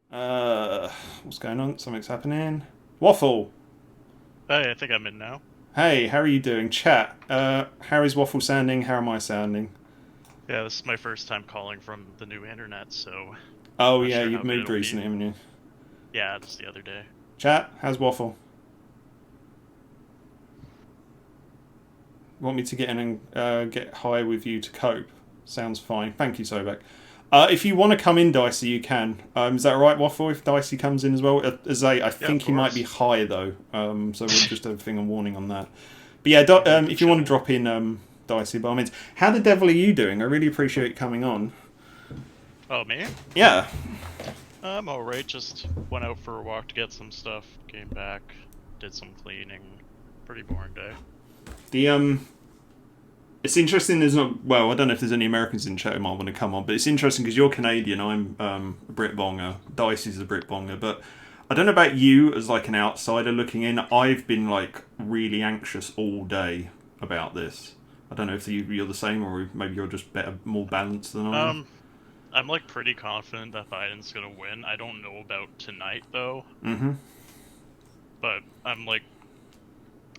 What's going on? Something's happening. Waffle. Hey, I think I'm in now. Hey, how are you doing? Chat. How is Waffle sounding? How am I sounding? Yeah, this is my first time calling from the new internet, so Oh not yeah, sure you've how good moved it'll be. recently, haven't you? Yeah, just the other day. Chat. How's Waffle? Want me to get in and get high with you to cope? Sounds fine. Thank you, Sobek. If you want to come in, Dicey, you can. Is that right, Waffle? If Dicey comes in as well, I Yeah, of think he might be course. high though. So we'll just have a thing on warning on that. But yeah, Yeah, he can if you want to chill. drop in, Dicey, by all means. How the devil are you doing? I really appreciate you coming on. Oh, me? Yeah. I'm alright, just went out for a walk to get some stuff, came back, did some cleaning. Pretty boring day. The it's interesting. There's not well. I don't know if there's any Americans in chat who might want to come on, but it's interesting because you're Canadian. I'm a Brit bonger. Dicey's a Brit bonger, but I don't know about you as like an outsider looking in. I've been like really anxious all day about this. I don't know if you're the same or maybe you're just better, more balanced than I am. Um, I'm like pretty confident that Biden's gonna win. I don't know about tonight though, Mm-hmm. but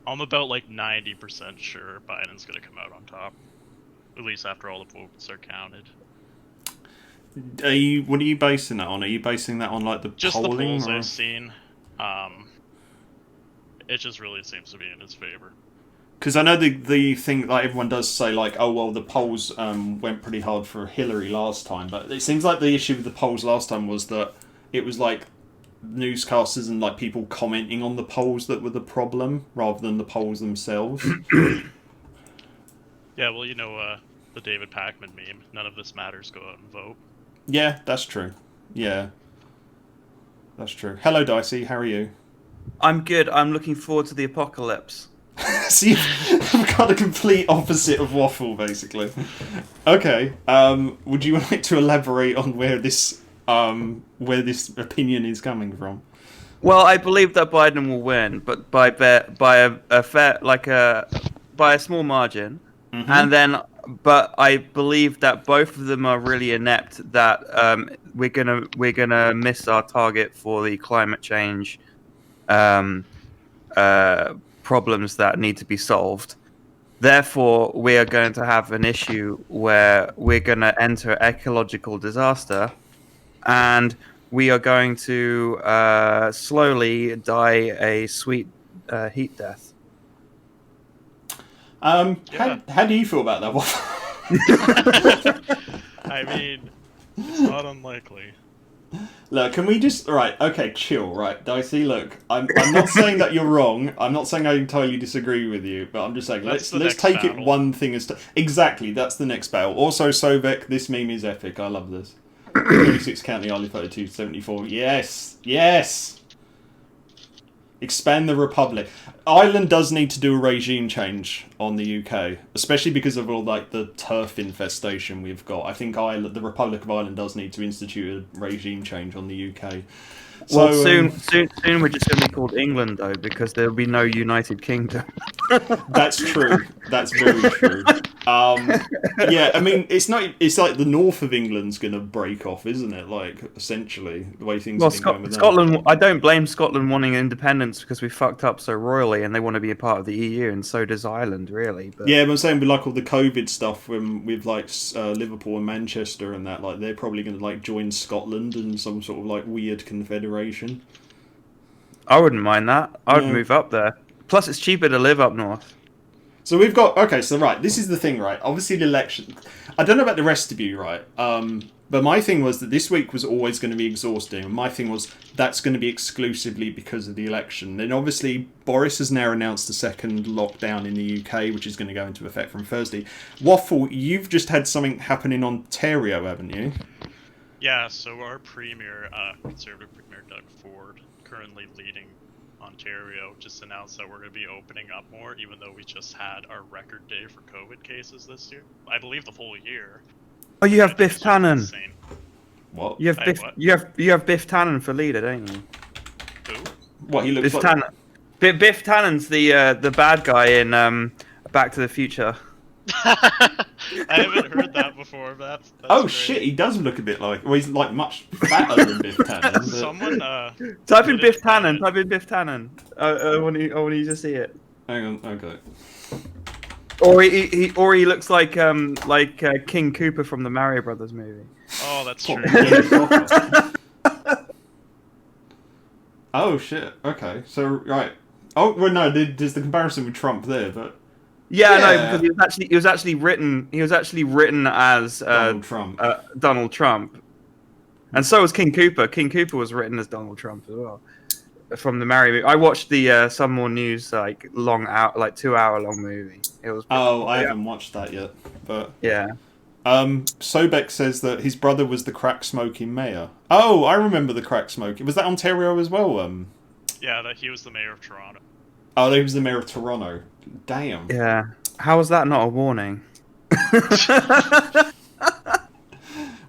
I'm about like 90% sure Biden's gonna come out on top. At least after all the votes are counted. Are you? What are you basing that on? Are you basing that on like the Just the polling polls or? I've seen. Um, it just really seems to be in his favor. Because I know the thing like everyone does say like, oh well, the polls went pretty hard for Hillary last time, but it seems like the issue with the polls last time was that it was like newscasters and like people commenting on the polls that were the problem rather than the polls themselves. Yeah, well, the David Pakman meme. None of this matters. Go out and vote. Yeah, that's true. Yeah, that's true. Hello, Dicey. How are you? I'm good. I'm looking forward to the apocalypse. See, I've got a complete opposite of Waffle, basically. Okay. Would you like to elaborate on where this opinion is coming from? Well, I believe that Biden will win, but by a fair by a small margin, Mm-hmm. and then but I believe that both of them are really inept. That we're gonna miss our target for the climate change um, problems that need to be solved. Therefore, we are going to have an issue where we're going to enter ecological disaster, and we are going to slowly die a sweet heat death. Yeah. How do you feel about that, Waffle? I mean, it's not unlikely. Look, can we just right? Okay, chill, right, Dicey. Look, I'm not saying that you're wrong. I'm not saying I entirely disagree with you, but I'm just saying That's let's the next take it battle. one thing as to exactly. That's the next battle. Also, Sobek, this meme is epic. I love this. 36 County Island 3274. Yes, yes. Expand the Republic. Ireland does need to do a regime change on the UK, especially because of all like the turf infestation we've got. I think Ireland, the Republic of Ireland, does need to institute a regime change on the UK. Well, So soon we're just going to be called England though, because there will be no United Kingdom. that's true. That's very true. Yeah, I mean, it's not. It's like the north of England's going to break off, isn't it? Like essentially, the way things Well, have been going with them. Scotland. I don't blame Scotland wanting independence because we fucked up so royally, and they want to be a part of the EU, and so does Ireland, really. But Yeah, but I'm saying with like all the COVID stuff with like Liverpool and Manchester and that, like they're probably going to like join Scotland in some sort of like weird confederation. I wouldn't mind that. I would Yeah. move up there. Plus, it's cheaper to live up north. So we've got okay. So right, this is the thing, right? Obviously, the election. I don't know about the rest of you, right? But my thing was that this week was always going to be exhausting, and my thing was that's going to be exclusively because of the election. Then obviously Boris has now announced a second lockdown in the UK, which is going to go into effect from Thursday. Waffle, you've just had something happen in Ontario, haven't you? Yeah, so our Conservative Premier Doug Ford, currently leading Ontario, just announced that we're going to be opening up more, even though we just had our record day for COVID cases this year. I believe the whole year. Oh, you have Which Biff is just Tannen. insane. What? You have Hey, Biff. what? You have Biff Tannen for leader, don't you? Who? What he looks Biff like? Tannen. Biff Tannen's the bad guy in Back to the Future. I haven't heard that before, but that's Oh great. shit, he does look a bit like. Well, he's like much fatter than Biff Tannen. But... Someone Type in put Biff in Tannen. Reddit- Type in Biff Tannen. I want you to see it. Hang on, okay. Or he looks like King Cooper from the Mario Brothers movie. Oh, that's What, true. Jimmy Cropper? Oh shit. Okay. So right. Oh well, no. There's the comparison with Trump there, but Yeah, Yeah. no, because he was actually written as Donald Trump. Donald Trump, and so was King Cooper. King Cooper was written as Donald Trump as well. From the Mario movie. I watched the Some More News 2-hour long movie. It was. Oh, I haven't watched that yet, but Yeah. Sobek says that his brother was the crack smoking mayor. Oh, I remember the crack smoking. Was that Ontario as well? Yeah, that he was the mayor of Toronto. Oh, he was the mayor of Toronto. Damn. Yeah. How was that not a warning?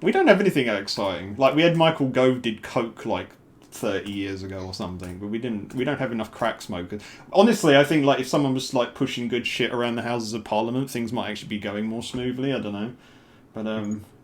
We don't have anything that exciting. Like we had Michael Gove did coke like 30 years ago or something, but we don't have enough crack smokers. Honestly, I think like if someone was like pushing good shit around the Houses of Parliament, things might actually be going more smoothly. I don't know. But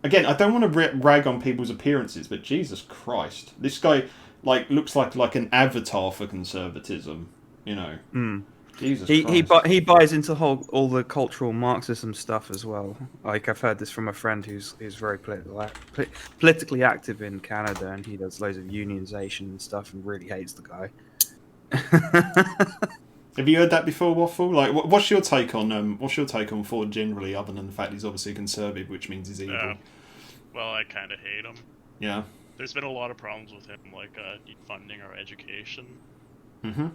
again, I don't want to rag on people's appearances, but Jesus Christ, this guy like looks like an avatar for conservatism. You know. Mm. Jesus He Christ. he buys into all the cultural Marxism stuff as well. Like I've heard this from a friend who's very politically active in Canada, and he does loads of unionization and stuff, and really hates the guy. Have you heard that before, Waffle? Like, what's your take on Ford generally, other than the fact he's obviously conservative, which means he's evil? Well, I kind of hate him. Yeah. There's been a lot of problems with him, like defunding our education. Mm-hmm.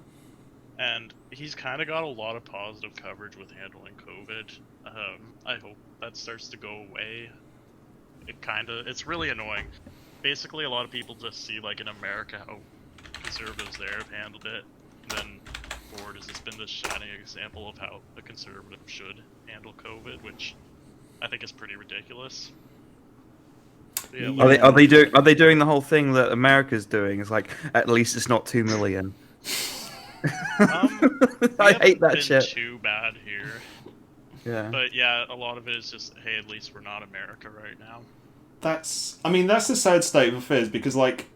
And he's kind of got a lot of positive coverage with handling COVID. I hope that starts to go away. It's really annoying. Basically, a lot of people just see, like, in America, how conservatives there have handled it. And then Ford has just been this shining example of how a conservative should handle COVID, which I think is pretty ridiculous. Yeah, Are they doing the whole thing that America's doing? It's like, at least it's not 2 million. I hate that shit. Too bad here. Yeah. But yeah, a lot of it is just, hey, at least we're not America right now. That's a sad state of affairs because, like,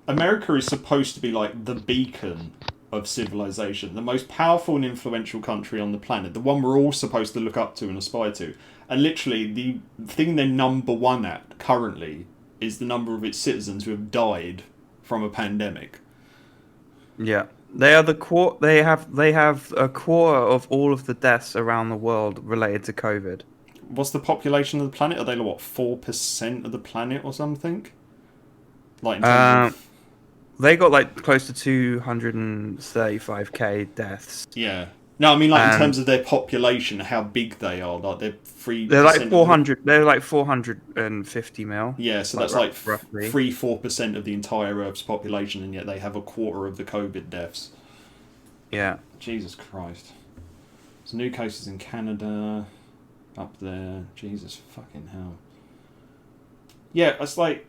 America is supposed to be, like, the beacon of civilization, the most powerful and influential country on the planet, the one we're all supposed to look up to and aspire to. And literally, the thing they're number one at currently is the number of its citizens who have died from a pandemic. Yeah. They are They have a quarter of all of the deaths around the world related to COVID. What's the population of the planet? Are they, like, what, 4% of the planet or something? Like, in terms of... They got like close to 235k deaths. Yeah. No, I mean, like, in terms of their population, how big they are. Like, they're 3%. They're like 400. They're like 450 mil. Yeah, so that's like roughly 3-4% of the entire Earth's population, and yet they have a quarter of the COVID deaths. Yeah. Jesus Christ. There's new cases in Canada, up there. Jesus fucking hell. Yeah, it's like,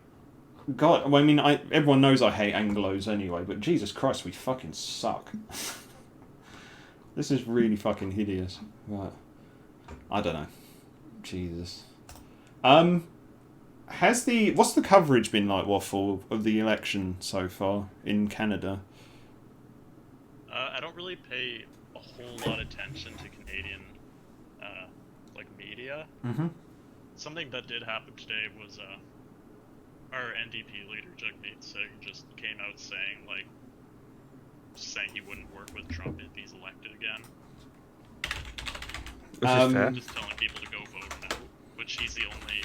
God. Well, I mean, everyone knows I hate Anglos anyway, but Jesus Christ, we fucking suck. This is really fucking hideous. Right. I don't know. Jesus. What's the coverage been like, Waffle, of the election so far in Canada? I don't really pay a whole lot of attention to Canadian, media. Mm-hmm. Something that did happen today was, our NDP leader, Jagmeet Singh, just came out saying he wouldn't work with Trump if he's elected again. Which is fair. Just telling people to go vote no, which he's the only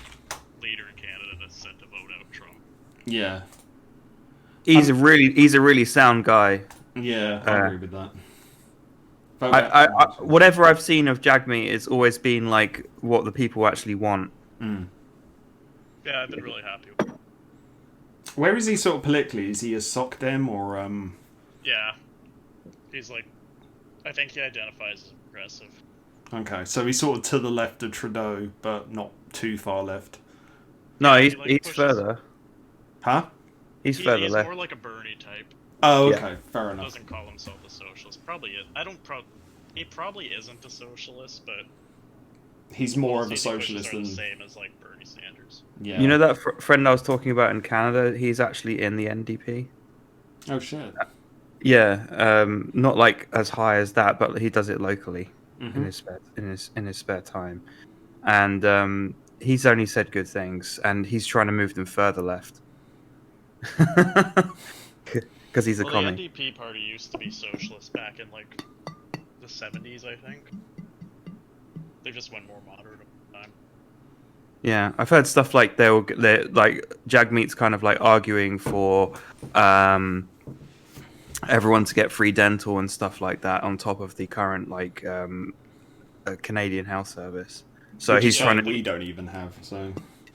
leader in Canada that's said to vote out Trump. Yeah. He's a really sound guy. Yeah, I agree with that. Whatever I've seen of Jagmeet, it's always been like what the people actually want. Mm. Yeah, I've been really happy with him. Where is he sort of politically? Is he a sock dem or Yeah. He's like, I think he identifies as progressive. Okay, so he's sort of to the left of Trudeau, but not too far left. No, He, he's pushes- further. Huh? He's further He's left. more like a Bernie type. Oh, okay, fair enough. Doesn't call himself a socialist. Probably is. He probably isn't a socialist, but he's more of a Policy pushes socialist are the than same as like Bernie Sanders. yeah. You know that friend I was talking about in Canada? He's actually in the NDP. Oh shit. Yeah, not like as high as that, but he does it locally Mm-hmm. in his spare time, and he's only said good things, and he's trying to move them further left because he's a Well, commie. the NDP party used to be socialist back in like the 70s, I think. They just went more moderate over time. Yeah, I've heard stuff like they're like Jagmeet's kind of like arguing for everyone to get free dental and stuff like that on top of the current like Canadian health service. So Which he's is trying something to we don't even have. So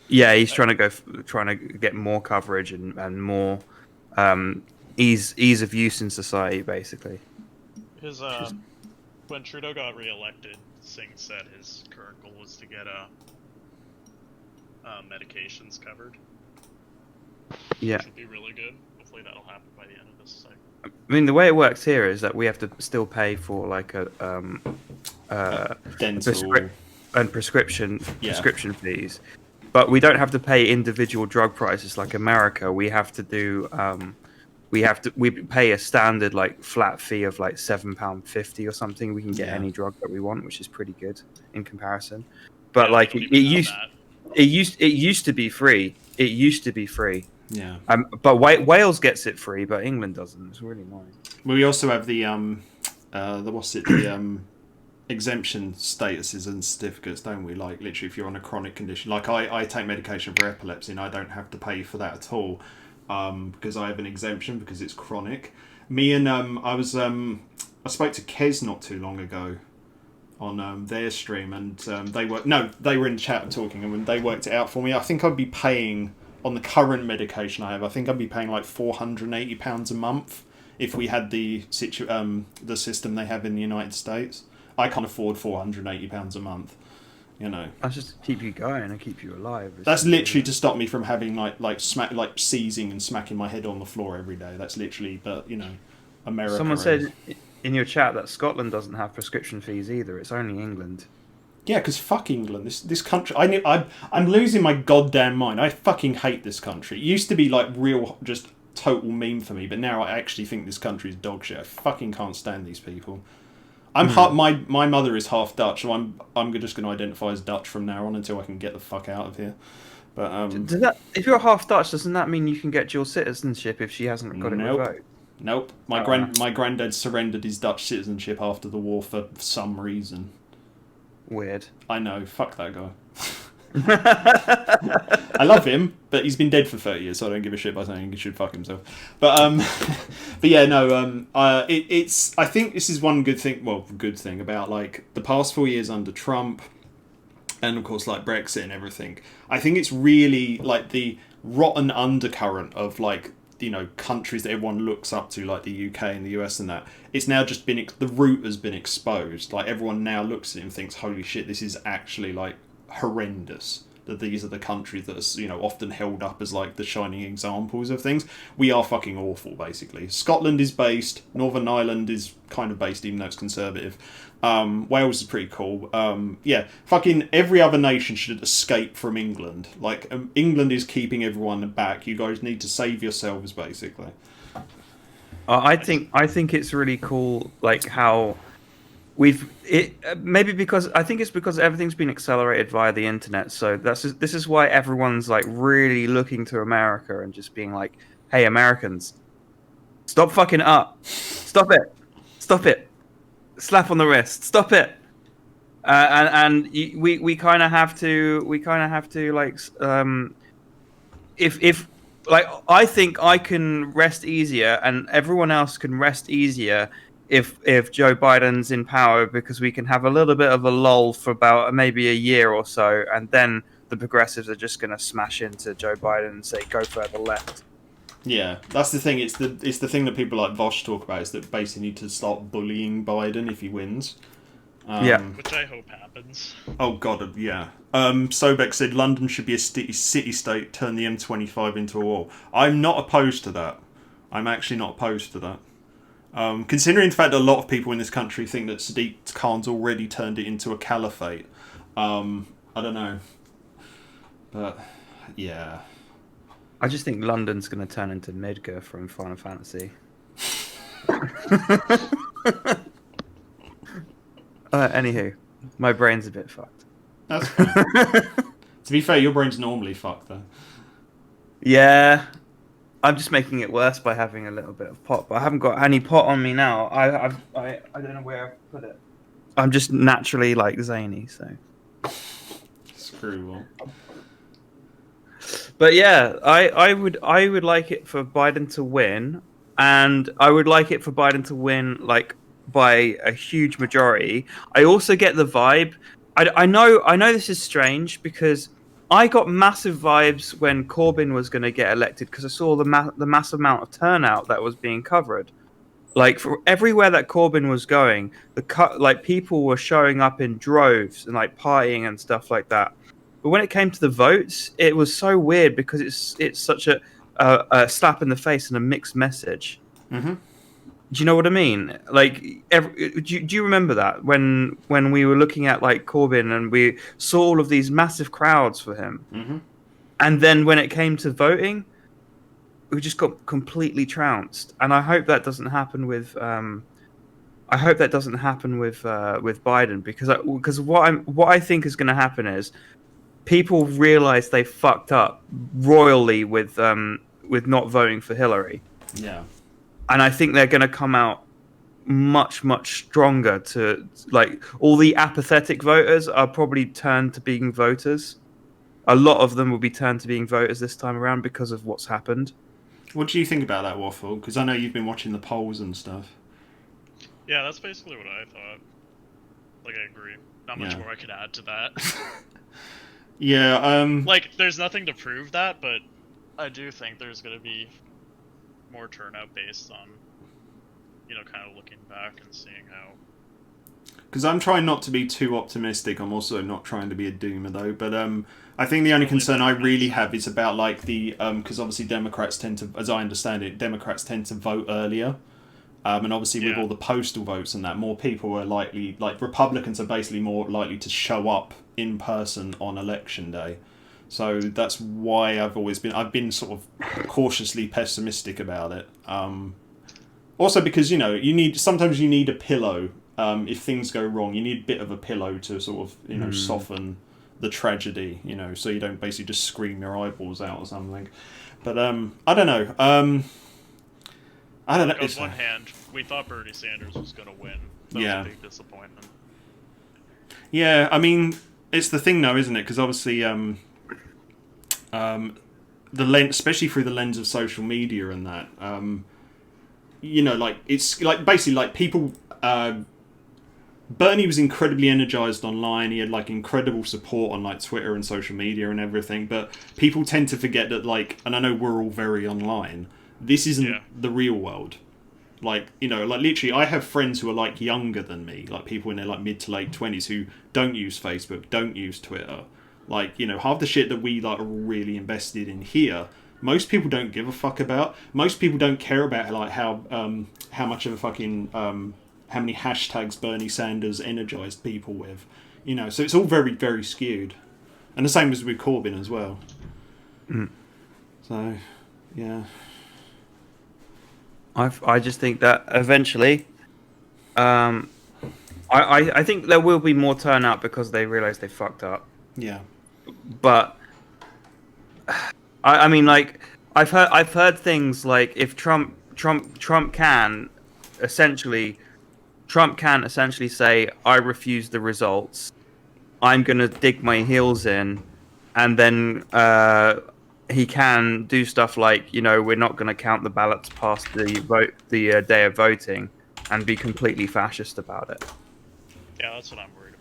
yeah, he's trying to get more coverage and more ease of use in society basically. His when Trudeau got re-elected, Singh said his current goal was to get medications covered. Yeah. Which would be really good. Hopefully that'll happen by the end of this cycle. I mean, the way it works here is that we have to still pay for like a dental prescription fees, but we don't have to pay individual drug prices like America. We have to do we pay a standard like flat fee of like £7.50 or something. We can get any drug that we want, which is pretty good in comparison. But yeah, like it used to be free. It used to be free. Yeah. But Wales gets it free, but England doesn't. It's really annoying. Well, we also have the exemption statuses and certificates, don't we? Like literally, if you're on a chronic condition, like I take medication for epilepsy, and I don't have to pay for that at all, because I have an exemption because it's chronic. Me and I spoke to Kez not too long ago on their stream, and they were in the chat talking, and when they worked it out for me, I think I'd be paying on the current medication I have. I think I'd be paying like £480 a month if we had the system they have in the United States. I can't afford £480 a month. You know, that's just to keep you going and keep you alive. That's literally to stop me from having like seizing and smacking my head on the floor every day. That's literally, but you know, America. Someone said in your chat that Scotland doesn't have prescription fees either. It's only England. Yeah, because fuck England. This country. I'm losing my goddamn mind. I fucking hate this country. It used to be like real, just total meme for me, but now I actually think this country is dog shit. I fucking can't stand these people. My mother is half Dutch, so I'm just going to identify as Dutch from now on until I can get the fuck out of here. But if you're half Dutch, doesn't that mean you can get dual citizenship if she hasn't got it revoked? Nope. My granddad surrendered his Dutch citizenship after the war for some reason. Weird. I know. Fuck that guy. I love him, but he's been dead for 30 years, so I don't give a shit by saying he should fuck himself. But but yeah, no. It's. I think this is one good thing. Well, good thing about like the past 4 years under Trump, and of course like Brexit and everything. I think it's really like the rotten undercurrent of like, you know, countries that everyone looks up to, like the UK and the US and that. It's now just been, the root has been exposed. Like everyone now looks at it and thinks, holy shit, this is actually like horrendous. That these are the countries that are, you know, often held up as like the shining examples of things. We are fucking awful, basically. Scotland is based, Northern Ireland is kind of based, even though it's conservative. Wales is pretty cool. Yeah, fucking every other nation should escape from England. Like, England is keeping everyone back. You guys need to save yourselves, basically. I think it's really cool, like how maybe because I think it's because everything's been accelerated via the internet. So this is why everyone's like really looking to America and just being like, "Hey, Americans, stop fucking up, stop it, slap on the wrist, stop it." We kind of have to like if like I think I can rest easier and everyone else can rest easier if Joe Biden's in power, because we can have a little bit of a lull for about maybe a year or so, and then the progressives are just going to smash into Joe Biden and say go further left. Yeah, that's the thing. It's the thing that people like Vosh talk about, is that basically need to start bullying Biden if he wins. Yeah, which I hope happens. Oh god, yeah. Sobek said London should be a city-state, turn the M25 into a wall. I'm not opposed to that. I'm actually not opposed to that. Considering the fact that a lot of people in this country think that Sadiq Khan's already turned it into a caliphate, I don't know, but yeah. I just think London's going to turn into Midgar from Final Fantasy. Anywho, my brain's a bit fucked. That's fine. To be fair, your brain's normally fucked though. Yeah, I'm just making it worse by having a little bit of pot, but I haven't got any pot on me now. I don't know where I've put it. I'm just naturally like zany, so. Screw on. But yeah, I would like it for Biden to win, and I would like it for Biden to win like by a huge majority. I also get the vibe. I know this is strange because I got massive vibes when Corbyn was going to get elected because I saw the massive amount of turnout that was being covered. Like for everywhere that Corbyn was going, like people were showing up in droves and like partying and stuff like that. But when it came to the votes, it was so weird because it's such a slap in the face and a mixed message. Mm-hmm. Do you know what I mean? Like, do you remember that when we were looking at like Corbyn and we saw all of these massive crowds for him, Mm-hmm. and then when it came to voting, we just got completely trounced. And I hope that doesn't happen with with Biden because what I think is going to happen is people realize they fucked up royally with not voting for Hillary. Yeah. And I think they're going to come out much stronger to like all the apathetic voters are probably turned to being voters. A lot of them will be turned to being voters this time around because of what's happened. What do you think about that, Waffle? Because I know you've been watching the polls and stuff. Yeah, that's basically what I thought. Like, I agree. Not much more I could add to that. Yeah, Like, there's nothing to prove that, but I do think there's going to be more turnout based on, kind of looking back and seeing how... because I'm trying not to be too optimistic. I'm also not trying to be a doomer, though. But I think the only concern I really have is about, like, the... because obviously Democrats tend to, as I understand it, Democrats tend to vote earlier. And obviously with all the postal votes and that, more people are likely... like, Republicans are basically more likely to show up in person on election day. So that's why I've been sort of cautiously pessimistic about it. Also because, sometimes you need a pillow. If things go wrong, you need a bit of a pillow to sort of, soften the tragedy, so you don't basically just scream your eyeballs out or something. But, I don't know. I don't know. On one hand, we thought Bernie Sanders was going to win. That was a big disappointment. Yeah, I mean, it's the thing though, isn't it? Because obviously, the lens, especially through the lens of social media and that, like it's like basically like people. Bernie was incredibly energized online. He had like incredible support on like Twitter and social media and everything. But people tend to forget that, like, and I know we're all very online. This isn't the real world. Like, like literally, I have friends who are like younger than me, like people in their like mid to late 20s who don't use Facebook, don't use Twitter. Like, half the shit that we like are really invested in here, most people don't give a fuck about. Most people don't care about like how much of a fucking how many hashtags Bernie Sanders energized people with, So it's all very very skewed, and the same as with Corbyn as well. So, yeah. I just think that eventually, I think there will be more turnout because they realise they fucked up. Yeah. But I mean, like I've heard things like if Trump can essentially say I refuse the results, I'm gonna dig my heels in, and then he can do stuff like we're not gonna count the ballots past the day of voting, and be completely fascist about it. Yeah, that's what I'm worried about.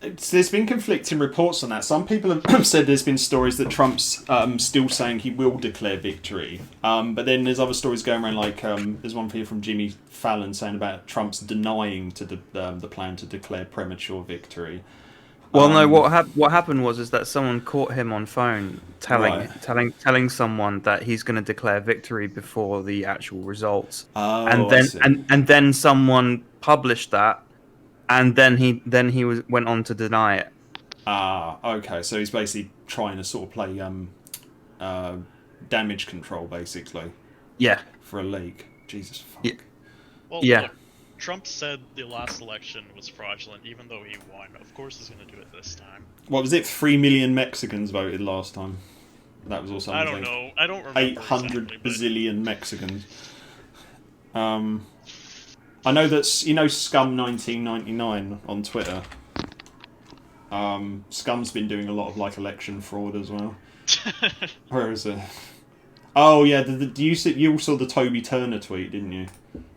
There's been conflicting reports on that. Some people have said there's been stories that Trump's still saying he will declare victory. But then there's other stories going around, like there's one here from Jimmy Fallon saying about Trump's denying to the plan to declare premature victory. Well, no. What happened was that someone caught him on phone telling someone that he's going to declare victory before the actual results, and then someone published that. and then he went on to deny it. Okay. So he's basically trying to sort of play damage control, basically, Yeah. for a league. Jesus fuck. Yeah. Well, Yeah. look, Trump said the last election was fraudulent, even though he won. Of course he's going to do it this time. What was it? 3 million Mexicans voted last time. That was also. I don't know. I don't remember. 800 exactly, bazillion Mexicans. I know that, you know, Scum 1999 on Twitter. Scum's been doing a lot of like election fraud as well. Where is it? Oh yeah, you saw the Toby Turner tweet, didn't you?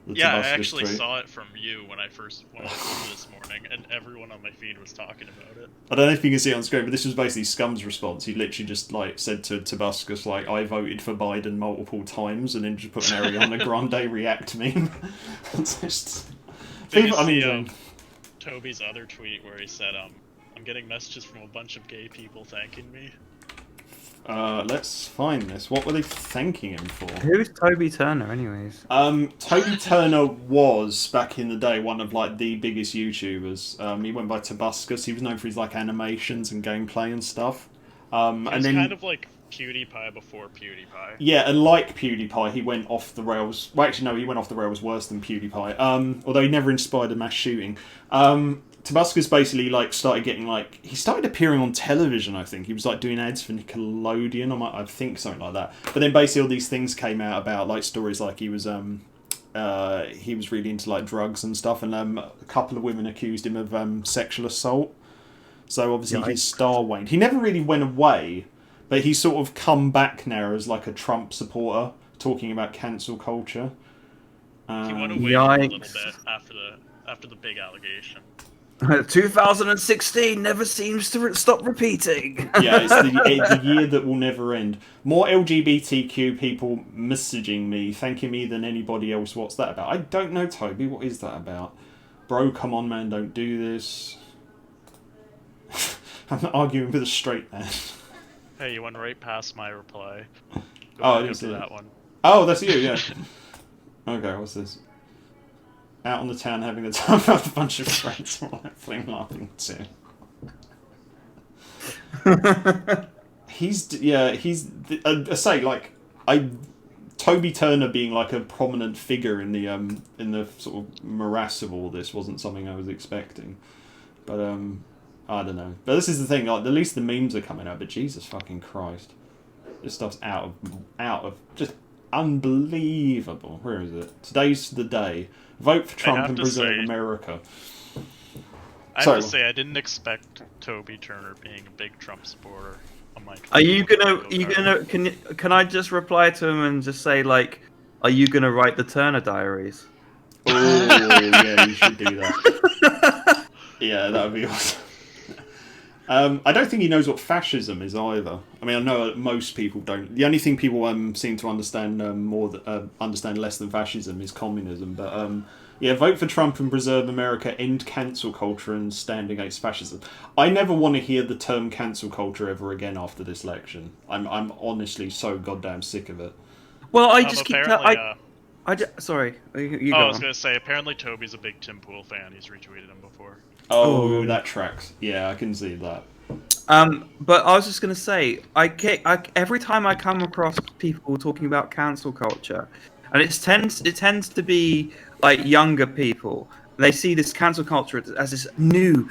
The Yeah, I Tabascus actually tweet. saw it from you when I first went over this morning, and everyone on my feed was talking about it. I don't know if you can see it on screen, but this was basically Scum's response. He literally just like said to Tabascus, like, I voted for Biden multiple times, and then just put an Ariana Grande react meme. It's just... Did you People, I see mean, Toby's other tweet where he said, I'm getting messages from a bunch of gay people thanking me. let's find this. What were they thanking him for? Who's Toby Turner, anyways? Toby Turner was, back in the day, one of like the biggest YouTubers. He went by Tabascus. He was known for his like animations and gameplay and stuff. He And was then kind of like PewDiePie before PewDiePie. yeah, and like PewDiePie, he went off the rails. Well, actually, no, he went off the rails worse than PewDiePie. Although he never inspired a mass shooting. Tabascus basically like started getting like he started appearing on television. I think he was like doing ads for Nickelodeon. I think something like that. But then basically all these things came out about like stories like he was really into like drugs and stuff, and a couple of women accused him of sexual assault. So obviously his star waned. He never really went away, but he's sort of come back now as like a Trump supporter, talking about cancel culture. He went away a little bit after the big allegation. 2016 never seems to stop repeating. Yeah, it's the year that will never end. More LGBTQ people messaging me, thanking me than anybody else. What's that about? I don't know, Toby. What is that about? Bro, come on, man, don't do this. I'm not arguing with a straight man. Hey, you went right past my reply. I didn't see that one. Oh, that's you, yeah. Okay, what's this? Out on the town having the time of a bunch of friends while playing laughing too. Toby Turner being like a prominent figure in the sort of morass of all this wasn't something I was expecting. But I don't know. But this is the thing, like at least the memes are coming out, but Jesus fucking Christ. This stuff's out of just unbelievable. Where is it? Today's the day. Vote for Trump and preserve America. I have to say, I didn't expect Toby Turner being a big Trump supporter on my Twitter. Are you gonna? Can I just reply to him and just say like, are you gonna write the Turner Diaries? Oh yeah, you should do that. Yeah, that would be awesome. I don't think he knows what fascism is either. I mean, I know most people don't. The only thing people seem to understand understand less than fascism is communism. But yeah, vote for Trump and preserve America, end cancel culture, and stand against fascism. I never want to hear the term cancel culture ever again after this election. I'm honestly so goddamn sick of it. Well, I just keep. Sorry, you go I was on. going to say, apparently Toby's a big Tim Pool fan. He's retweeted him before. Oh, that tracks. Yeah, I can see that. But I was just gonna say, every time I come across people talking about cancel culture, and it tends to be like younger people. They see this cancel culture as this new,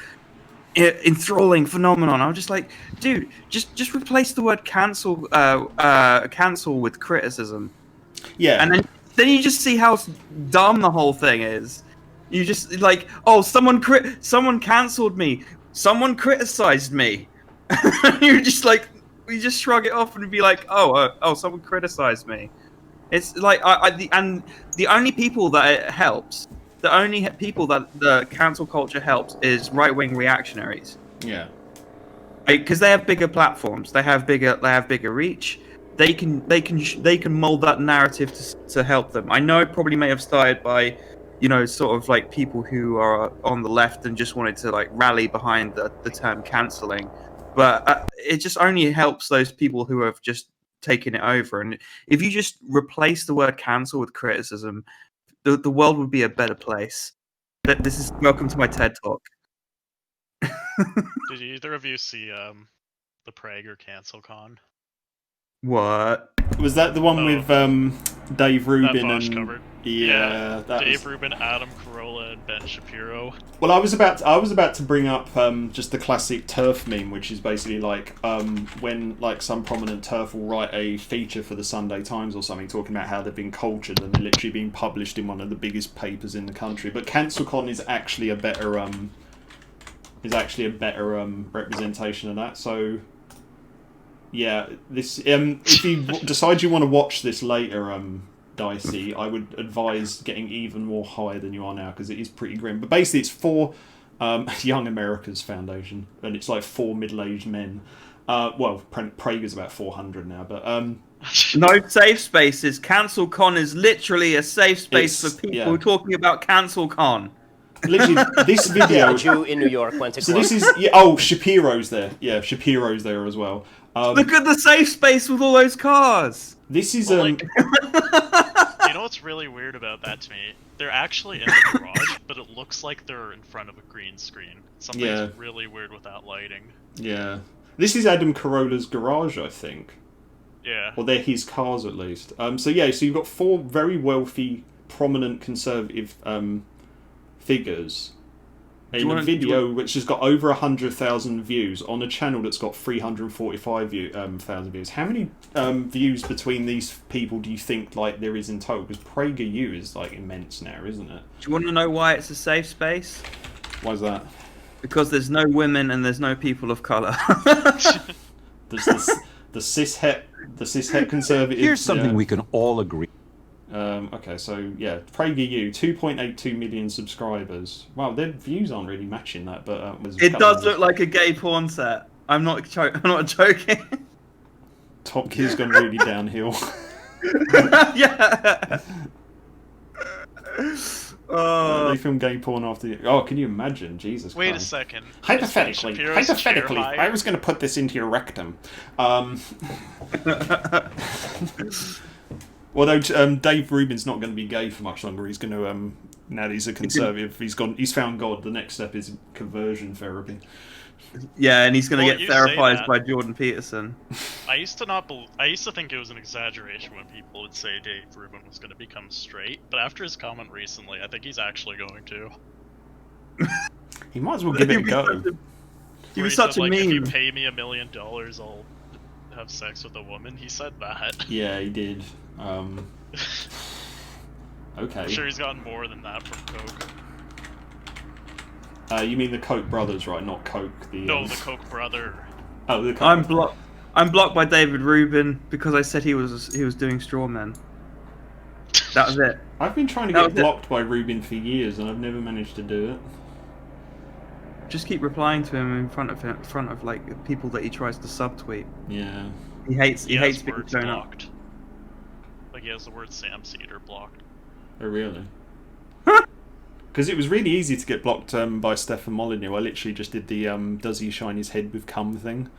enthralling phenomenon. I'm just like, dude, just replace the word cancel with criticism. Yeah, and then you just see how dumb the whole thing is. You just like, oh, someone cancelled me. Someone criticized me. You just shrug it off and be like, oh, someone criticized me. It's like the only people that it helps, the only people that the cancel culture helps is right-wing reactionaries. Yeah, because they have bigger platforms, they have bigger reach. They can mold that narrative to help them. I know it probably may have started by, sort of like people who are on the left and just wanted to like rally behind the term cancelling, but it just only helps those people who have just taken it over. And if you just replace the word cancel with criticism, the world would be a better place. This is welcome to my TED talk. Did either of you see the Prager Cancel Con? What? Was that the one with Dave Rubin Bosch and covered. yeah, that Dave was... Rubin, Adam Carolla, and Ben Shapiro. Well, I was about to bring up just the classic turf meme, which is basically like when like some prominent turf will write a feature for the Sunday Times or something talking about how they've been cultured and they're literally being published in one of the biggest papers in the country. But CancelCon is actually a better representation of that. So yeah, this if you decide you want to watch this later, Dicey, I would advise getting even more high than you are now because it is pretty grim. But basically, it's for Young America's Foundation, and it's like 4 middle-aged men. Well, Prager's about 400 now, but no safe spaces. CancelCon is literally a safe space for people talking about CancelCon. Literally, this video. A Jew in New York went to. So this is Shapiro's there. Yeah, Shapiro's there as well. Look at the safe space with all those cars. This is You know what's really weird about that to me? They're actually in the garage, but it looks like they're in front of a green screen. Something's really weird with that lighting. Yeah. This is Adam Carolla's garage, I think. Yeah. Or they're his cars, at least. So you've got 4 very wealthy, prominent conservative figures in a video which has got over 100,000 views on a channel that's got 345,000 views. How many views between these people do you think like there is in total? Because PragerU is like immense now, isn't it? Do you want to know why it's a safe space? Why is that? Because there's no women and there's no people of colour. There's the cishet conservatives. Here's something we can all agree. Okay, so yeah, PragerU, 2.82 million subscribers. Wow, their views aren't really matching that, but it does look like a gay porn set. I'm not joking. Top Gear's gone really downhill. Yeah. They film gay porn after. Oh, can you imagine? Jesus. Wait Christ. a second. Hypothetically, I was going to put this into your rectum. Although Dave Rubin's not going to be gay for much longer, he's going to now that he's a conservative, he's found God. The next step is conversion therapy. Yeah, and he's going to get therapized by Jordan Peterson. I used to think it was an exaggeration when people would say Dave Rubin was going to become straight, but after his comment recently, I think he's actually going to. He might as well give it a go. He was such a meme. If you pay me $1 million, I'll have sex with a woman. He said that. Yeah, he did. Okay. I'm sure he's gotten more than that from Coke. You mean the Koch brothers, right? Not Coke. No, the Koch brother. Oh, the Koch I'm blocked. I'm blocked by David Rubin because I said he was doing straw men. That was it. I've been trying to get blocked by Rubin for years, and I've never managed to do it. Just keep replying to him in front of like people that he tries to subtweet. Yeah. He hates being shown up. Like he has the word Sam Cedar blocked. Oh really? Because it was really easy to get blocked by Stefan Molyneux. I literally just did the does he shine his head with cum thing.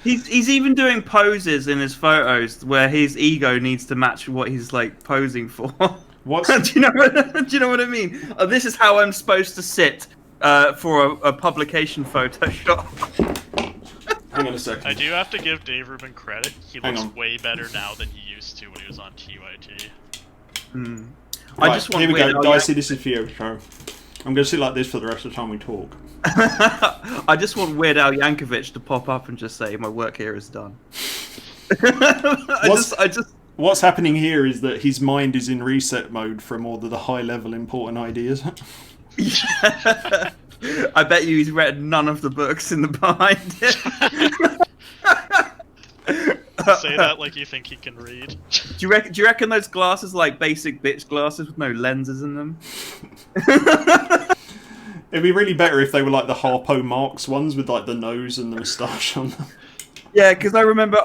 He's even doing poses in his photos where his ego needs to match what he's like posing for. What? Do you know what I mean? This is how I'm supposed to sit for a publication photo shot. Hang on a second. I do have to give Dave Rubin credit. He looks way better now than he used to when he was on TYT. Hmm. Right, I just want here we go. Dicey, Yankovic. This is for you. I'm going to sit like this for the rest of the time we talk. I just want Weird Al Yankovic to pop up and just say, my work here is done. What's happening here is that his mind is in reset mode from all the high-level important ideas. Yeah. I bet you he's read none of the books in the behind it. Say that like you think he can read. Do you reckon those glasses are like basic bitch glasses with no lenses in them? It'd be really better if they were like the Harpo Marx ones with like the nose and the moustache on them. Yeah, because I remember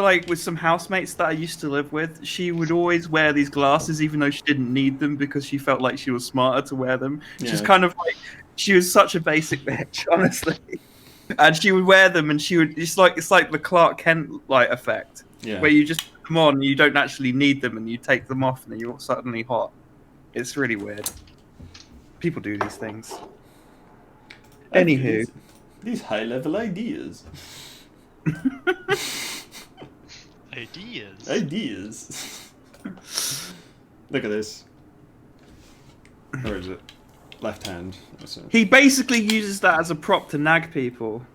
like with some housemates that I used to live with, she would always wear these glasses even though she didn't need them because she felt like she was smarter to wear them. Yeah. She's kind of like, she was such a basic bitch, honestly. And she would wear them, and it's like the Clark Kent like effect, Yeah. where you just put them on, and you don't actually need them, and you take them off, and then you're suddenly hot. It's really weird. People do these things. Anywho. These high-level ideas. Ideas. Look at this. Where is it? Left hand. He basically uses that as a prop to nag people.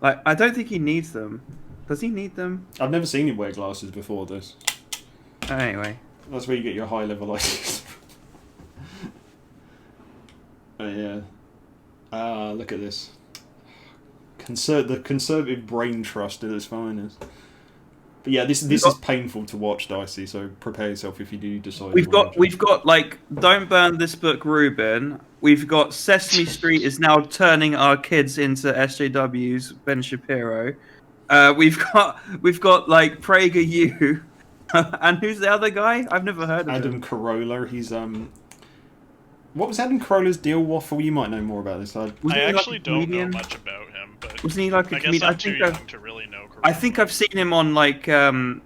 Like, I don't think he needs them. Does he need them? I've never seen him wear glasses before this. Anyway. That's where you get your high-level ideas. Yeah. Look at this. The conservative brain trust at its finest. But yeah, this is painful to watch, Dicey. So prepare yourself if you do decide. We've got like Don't Burn This Book, Ruben. We've got Sesame Street is now turning our kids into SJWs. Ben Shapiro. We've got like PragerU, and who's the other guy? I've never heard of him. Adam Carolla. He's What was Adam Carolla's deal, Waffle? You might know more about this. I actually don't know much about him, but wasn't he like a comedian? I'm too young to really know. I think I've seen him on like I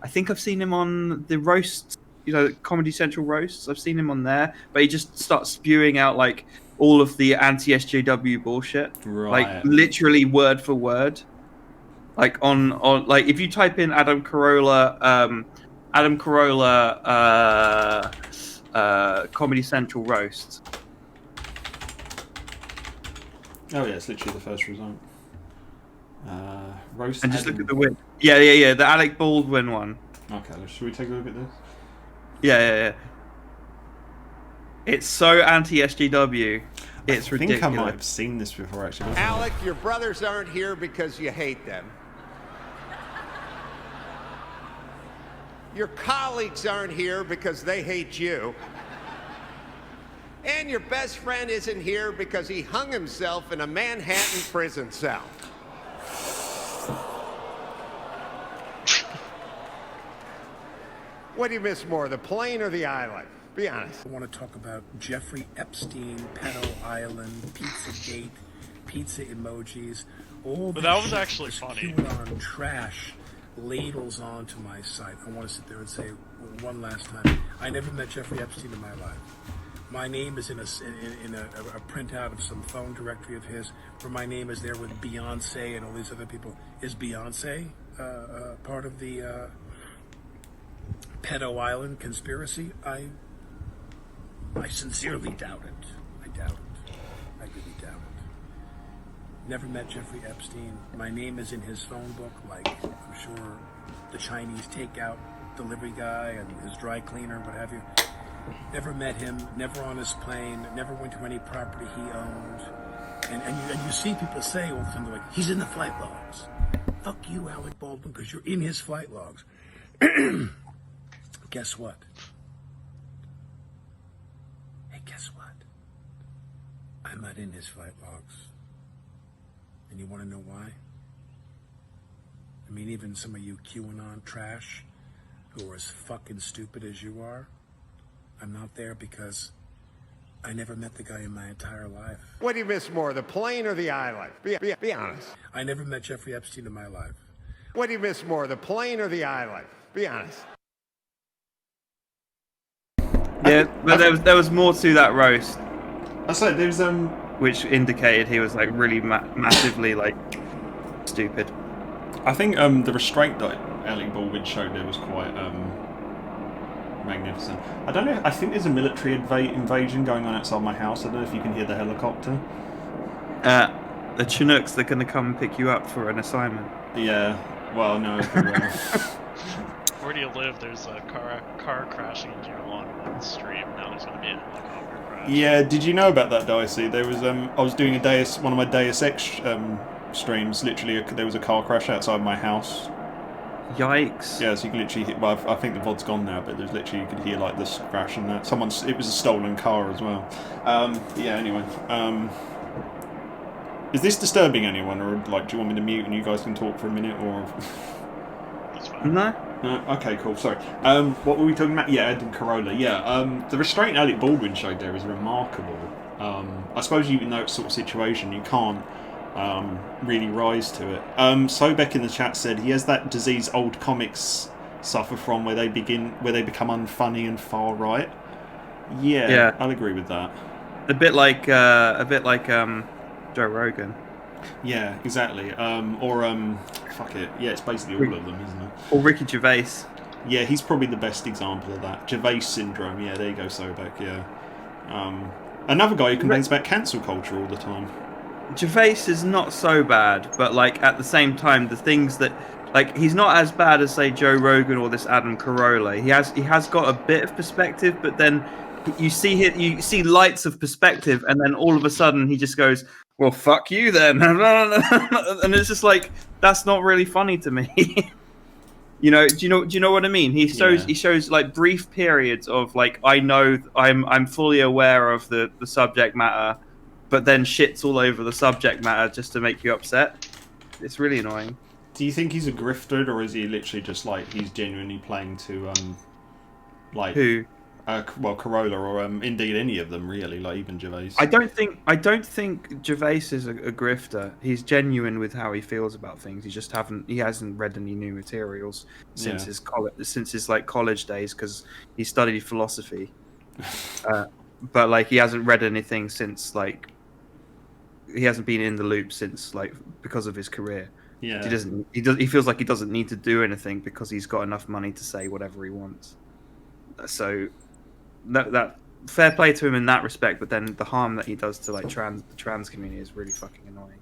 think I've seen him on the roasts, Comedy Central roasts. I've seen him on there, but he just starts spewing out like all of the anti-SJW bullshit, right. Like literally word for word. Like on like if you type in Adam Carolla Comedy Central roast. Oh yeah, it's literally the first result. Roast. And just look at the win. Yeah. The Alec Baldwin one. Okay, should we take a look at this? Yeah. It's so anti-SJW. It's ridiculous. I think I might have seen this before, actually. Alec, your brothers aren't here because you hate them. Your colleagues aren't here because they hate you. And your best friend isn't here because he hung himself in a Manhattan prison cell. What do you miss more, the plane or the island? Be honest. I want to talk about Jeffrey Epstein, Pedo Island, Pizzagate, pizza emojis, all but that was actually funny. QAnon trash ladles onto my site. I want to sit there and say one last time, I never met Jeffrey Epstein in my life. My name is in a printout of some phone directory of his, where my name is there with Beyonce and all these other people. Is Beyonce part of the Pedo Island conspiracy? I sincerely doubt it. I doubt it. I really doubt it. Never met Jeffrey Epstein. My name is in his phone book, like I'm sure the Chinese takeout delivery guy and his dry cleaner, what have you. Never met him, never on his plane, never went to any property he owned. And you see people say all the time, they're like, he's in the flight logs. Fuck you, Alec Baldwin, because you're in his flight logs. Guess what? Hey, guess what? I'm not in his flight logs. And you want to know why? I mean, even some of you QAnon trash who are as fucking stupid as you are, I'm not there because I never met the guy in my entire life. What do you miss more, the plane or the island? Be honest. I never met Jeffrey Epstein in my life. What do you miss more, the plane or the island? Be honest. Yeah, but there was more to that roast. I said there's which indicated he was like really massively like stupid. I think the restraint that Alec Baldwin showed there was quite magnificent. I don't know. I think there's a military invasion going on outside my house. I don't know if you can hear the helicopter. The Chinooks, they're going to come and pick you up for an assignment. Yeah. Well, no. Where do you live? There's a car crashing into your lawn on the street. Now there's going to be a helicopter crash. Yeah. Did you know about that, Dicey? There was I was doing one of my Deus Ex streams. Literally, there was a car crash outside my house. Yikes! Yeah, so you can literally hear, well, I think the VOD's gone now, but there's literally, you could hear like this crash and that. It was a stolen car as well. Yeah. Anyway, is this disturbing anyone, or like, do you want me to mute and you guys can talk for a minute, or? That's fine. No. Okay, cool. Sorry. What were we talking about? Yeah, Adam Carolla. Yeah. The restraint Alec Baldwin showed there is remarkable. I suppose even in that sort of situation, you can't really rise to it. Sobek in the chat said he has that disease old comics suffer from, where they become unfunny and far right. Yeah, Yeah. I'll agree with that. A bit like Joe Rogan. Yeah, exactly. Fuck it. Yeah, it's basically all of them, isn't it? Or Ricky Gervais. Yeah, he's probably the best example of that. Gervais syndrome. Yeah, there you go, Sobek. Yeah. Another guy who complains about cancel culture all the time. Gervais is not so bad, but like at the same time, the things that like he's not as bad as say Joe Rogan or this Adam Carolla. He has got a bit of perspective, but then you see lights of perspective, and then all of a sudden he just goes, "Well, fuck you then," and it's just like that's not really funny to me. Do you know what I mean? He shows like brief periods of like I'm fully aware of the subject matter, but then shits all over the subject matter just to make you upset. It's really annoying. Do you think he's a grifter, or is he literally just like he's genuinely playing to like Who? Carolla, or indeed any of them really, like even Gervais? I don't think Gervais is a grifter. He's genuine with how he feels about things. He hasn't read any new materials since his college days, because he studied philosophy. But like he hasn't read anything since like he hasn't been in the loop since like because of his career. Yeah. He feels like he doesn't need to do anything because he's got enough money to say whatever he wants. So that fair play to him in that respect, but then the harm that he does to like the trans community is really fucking annoying.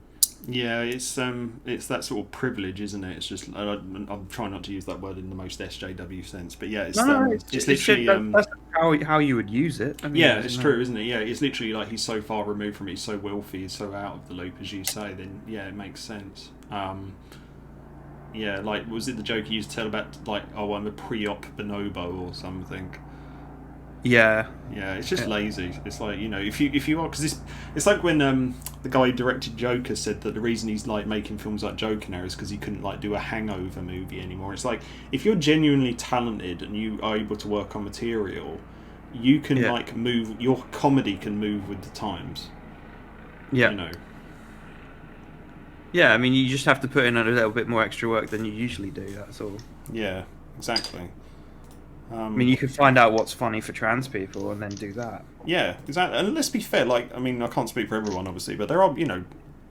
Yeah, it's that sort of privilege, isn't it? It's just I'm trying not to use that word in the most SJW sense, but yeah, it's literally that's how you would use it. I mean, yeah, it's true, isn't it? Yeah, it's literally like he's so far removed from it, he's so wealthy, he's so out of the loop, as you say. Then yeah, it makes sense. Yeah, like was it the joke he used to tell about like, oh, I'm a pre-op bonobo or something? Yeah, it's just lazy. It's like, if you are, because it's like when the guy who directed Joker said that the reason he's like making films like Joker now is because he couldn't like do a Hangover movie anymore. It's like if you're genuinely talented and you are able to work on material, you can like move. Your comedy can move with the times. Yeah. Yeah, I mean, you just have to put in a little bit more extra work than you usually do. That's all. Yeah, exactly. I mean, you can find out what's funny for trans people and then do that. Yeah, exactly. And let's be fair, like, I mean, I can't speak for everyone, obviously, but there are,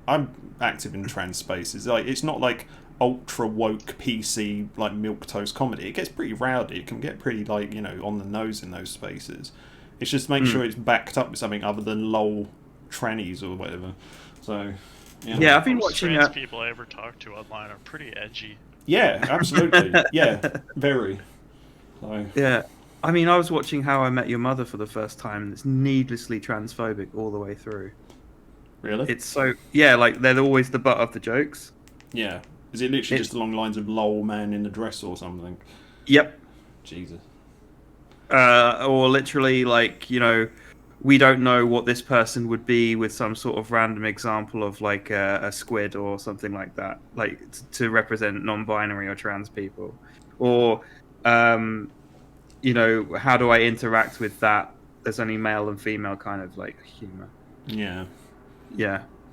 I'm active in trans spaces. Like, it's not like ultra woke PC, like, milquetoast comedy. It gets pretty rowdy. It can get pretty, like, on the nose in those spaces. It's just make sure it's backed up with something other than lol trannies or whatever. So, yeah, I've been watching trans people I ever talk to online are pretty edgy. Yeah, absolutely. Yeah, very. So. Yeah, I mean, I was watching How I Met Your Mother for the first time, and it's needlessly transphobic all the way through. Really? It's so like they're always the butt of the jokes. Yeah, is it literally just along the lines of "lol man in a dress" or something? Yep. Jesus. Or literally like we don't know what this person would be, with some sort of random example of like a squid or something like that, like to represent non-binary or trans people, or. How do I interact with that? There's only male and female kind of like humor. Yeah,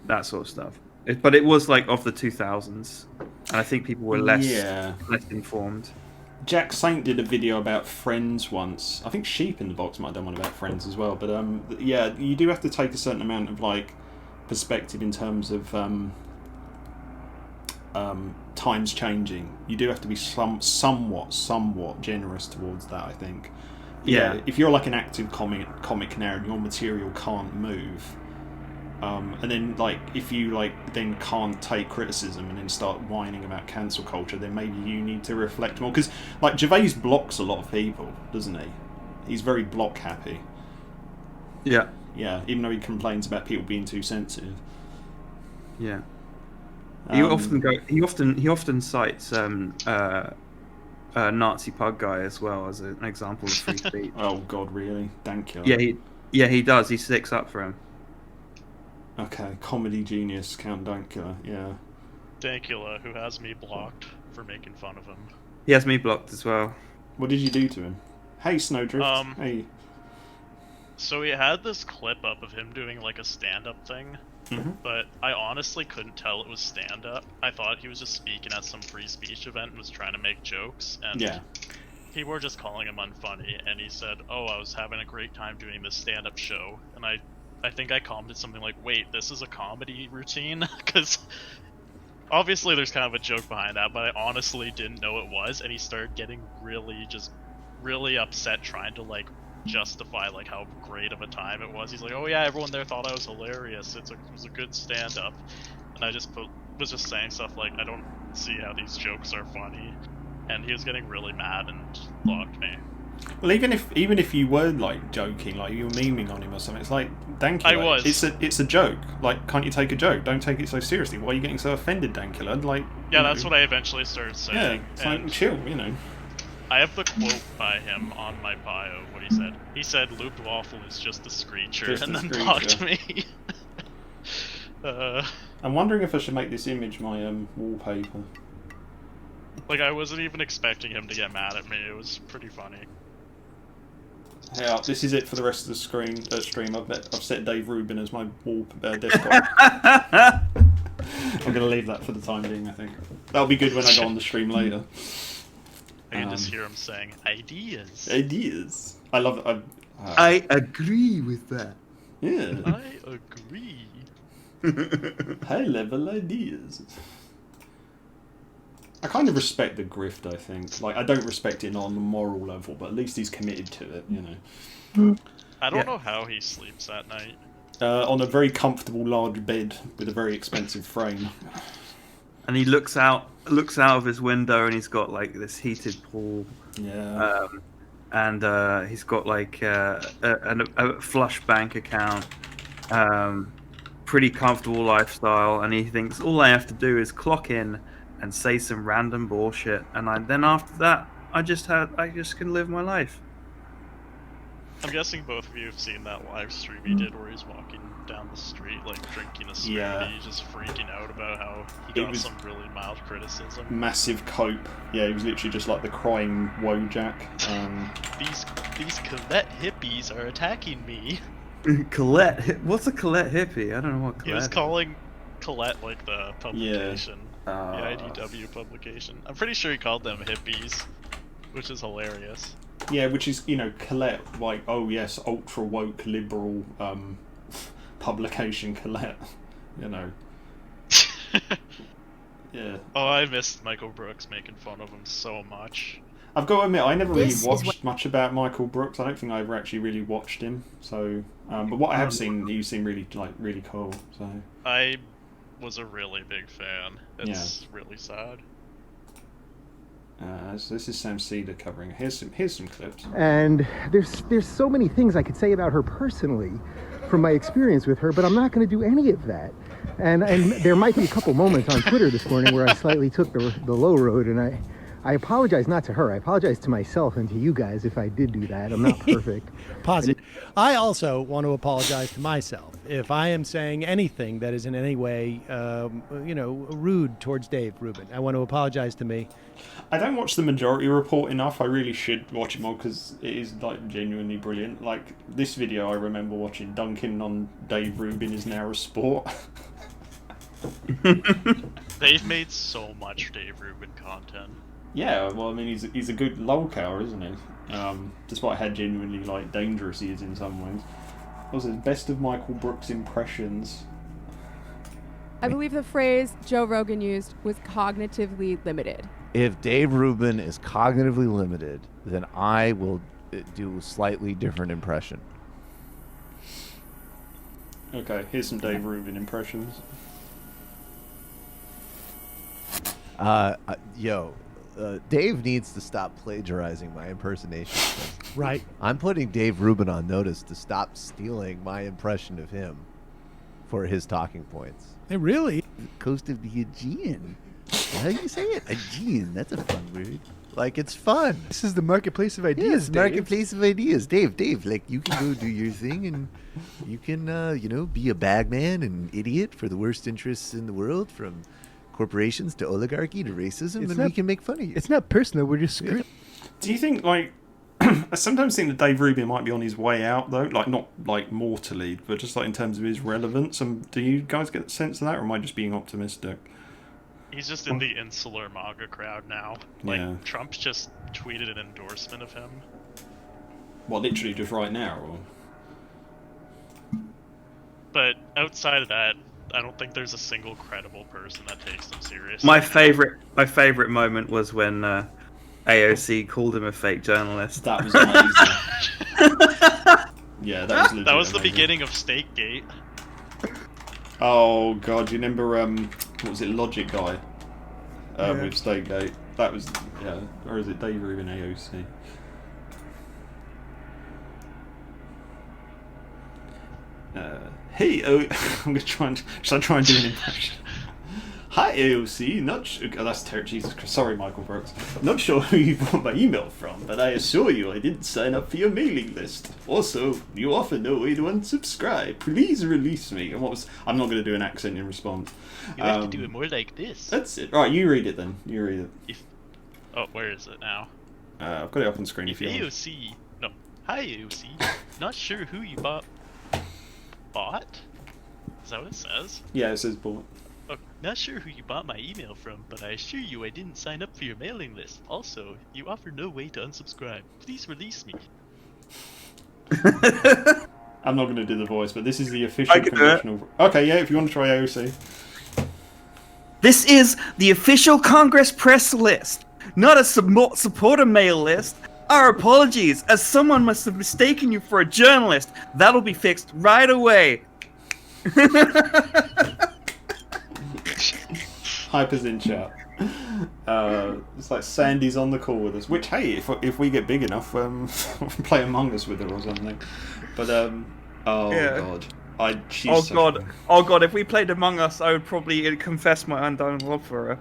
that sort of stuff. But it was like of the 2000s, and I think people were less informed. Jack Saint did a video about Friends once. I think Sheep in the Box might have done one about Friends as well. But yeah, you do have to take a certain amount of like perspective in terms of times changing. You do have to be somewhat generous towards that, I think. Yeah, if you're like an active comic now and your material can't move, and then like if you like then can't take criticism and then start whining about cancel culture, then maybe you need to reflect more, because like Gervais blocks a lot of people, doesn't he? He's very block happy. Yeah, even though he complains about people being too sensitive. Yeah. He often cites Nazi pug guy as well as an example of free speech. Oh God, really? Dankula. Yeah, he does. He sticks up for him. Okay, comedy genius Count Dankula. Yeah. Dankula, who has me blocked for making fun of him. He has me blocked as well. What did you do to him? Hey, Snowdrift. Hey. So he had this clip up of him doing like a stand-up thing. But I honestly couldn't tell it was stand-up. I thought he was just speaking at some free speech event and was trying to make jokes. And people were just calling him unfunny, and he said, "Oh, I was having a great time doing this stand-up show," and I think I commented something like, "Wait, this is a comedy routine?" Because obviously there's kind of a joke behind that, but I honestly didn't know it was, and he started getting really upset, trying to like justify like how great of a time it was. He's like, "Oh yeah, everyone there thought I was hilarious. It was a good stand-up," and I just was just saying stuff like, "I don't see how these jokes are funny," and he was getting really mad and blocked me. Well, even if you were like joking, like you were memeing on him or something, it's like, Dankula, I was. It's a joke. Like, can't you take a joke? Don't take it so seriously. Why are you getting so offended, Dankula? Like, yeah, that's what I eventually started saying. Yeah, it's like, chill, you know. I have the quote by him on my bio. What he said? He said, "LubedWaffle is just a screecher," Just and a then screecher. blocked me. I'm wondering if I should make this image my wallpaper. Like, I wasn't even expecting him to get mad at me. It was pretty funny. Yeah, this is it for the rest of the stream. I've set Dave Rubin as my desktop. I'm going to leave that for the time being, I think. That'll be good when I go on the stream later. I can just hear him saying, "Ideas." Ideas. I love it. I agree with that. Yeah. I agree. High level ideas. I kind of respect the grift, I think. Like, I don't respect it on the moral level, but at least he's committed to it, you know. I don't know how he sleeps at night. On a very comfortable large bed with a very expensive frame. And he looks out of his window, and he's got like this heated pool. Yeah. And he's got like a flush bank account. Pretty comfortable lifestyle, and he thinks all I have to do is clock in and say some random bullshit, and then after that, I just can live my life. I'm guessing both of you have seen that live stream he did where he's walking down the street, like drinking a smoothie, Yeah. just freaking out about how he got some really mild criticism. Massive cope. Yeah, he was literally just like the crying Wojak. These Colette hippies are attacking me. Colette, what's a Colette hippie? I don't know what Colette. He was is. calling Colette like the publication, the Uh, IDW publication. I'm pretty sure he called them hippies, which is hilarious. Yeah, which is, you know, Colette, like, oh yes, ultra woke liberal publication Colette, you know. Yeah. Oh, I missed Michael Brooks making fun of him so much. I've got to admit, I never really This is watched much about Michael Brooks. I don't think I ever actually really watched him. So, but what I have seen, he seemed really cool. So I was a really big fan. It's really sad. so this is Sam Cedar covering. Here's some clips. And there's so many things I could say about her personally from my experience with her, but I'm not going to do any of that. And there might be a couple moments on Twitter this morning where I slightly took the low road, and I apologize not to her. I apologize to myself and to you guys if I did do that. I'm not perfect. Pause it. I also want to apologize to myself if I am saying anything that is in any way, rude towards Dave Rubin. I want to apologize to me. I don't watch the Majority Report enough. I really should watch it more because it is like genuinely brilliant. Like this video, I remember watching Duncan on Dave Rubin is now a sport. They've made so much Dave Rubin content. Yeah, well, I mean, he's a good lolcower, isn't he? Despite how genuinely like dangerous he is in some ways. What was his best of Michael Brooks impressions? I believe the phrase Joe Rogan used was cognitively limited. If Dave Rubin is cognitively limited, then I will do a slightly different impression. Okay, here's some Dave Rubin impressions. Dave needs to stop plagiarizing my impersonation. Right. I'm putting Dave Rubin on notice to stop stealing my impression of him for his talking points. Hey, really? Coast of the Aegean. How do you say it? Aegean. That's a fun word. Like, it's fun. This is the marketplace of ideas, Yes, Dave. marketplace of ideas. Dave, like, you can go do your thing, and you can, be a bagman and idiot for the worst interests in the world, from corporations to oligarchy to racism, and we can make fun of you. It's not personal. We're just screwed. Do you think, like, I sometimes think that Dave Rubin might be on his way out, though? Like, not, like, mortally, but just, like, in terms of his relevance. Do you guys get the sense of that, or am I just being optimistic? He's just in the insular MAGA crowd now. Like, Yeah. Trump just tweeted an endorsement of him. What, literally just right now? Or? But outside of that, I don't think there's a single credible person that takes them seriously. My favorite moment was when AOC called him a fake journalist. That was amazing. Yeah, that was legit That was the amazing. beginning of Stakegate. Oh god, you remember what was it, Logic Guy? With Stakegate. That was, yeah, or is it Dave or even AOC? Hey, I'm gonna try and should I try and do an impression? Hi AOC, not sure. Oh, that's terrible. Jesus Christ. Sorry, Michael Brooks. Not sure who you bought my email from, but I assure you I didn't sign up for your mailing list. Also, you often know way to unsubscribe. Please release me. And what was? I'm not going to do an accent in response. You have to do it more like this. That's it. Right, you read it then. You read it. Oh, where is it now? I've got it up on screen if you want. AOC. No. Hi AOC. Not sure who you bought. Bought? Is that what it says? Yeah, it says bought. Oh, not sure who you bought my email from, but I assure you I didn't sign up for your mailing list. Also, you offer no way to unsubscribe. Please release me. I'm not going to do the voice, but this is the official I can do it. congressional. Okay, yeah, if you want to try AOC. This is the official Congress press list, not a supporter mail list. Our apologies, as someone must have mistaken you for a journalist. That'll be fixed right away. Hyper's in chat. It's like Sandy's on the call with us. Which, hey, if we get big enough, play Among Us with her or something. But god, she's so funny. Oh god! If we played Among Us, I would probably confess my undying love for her.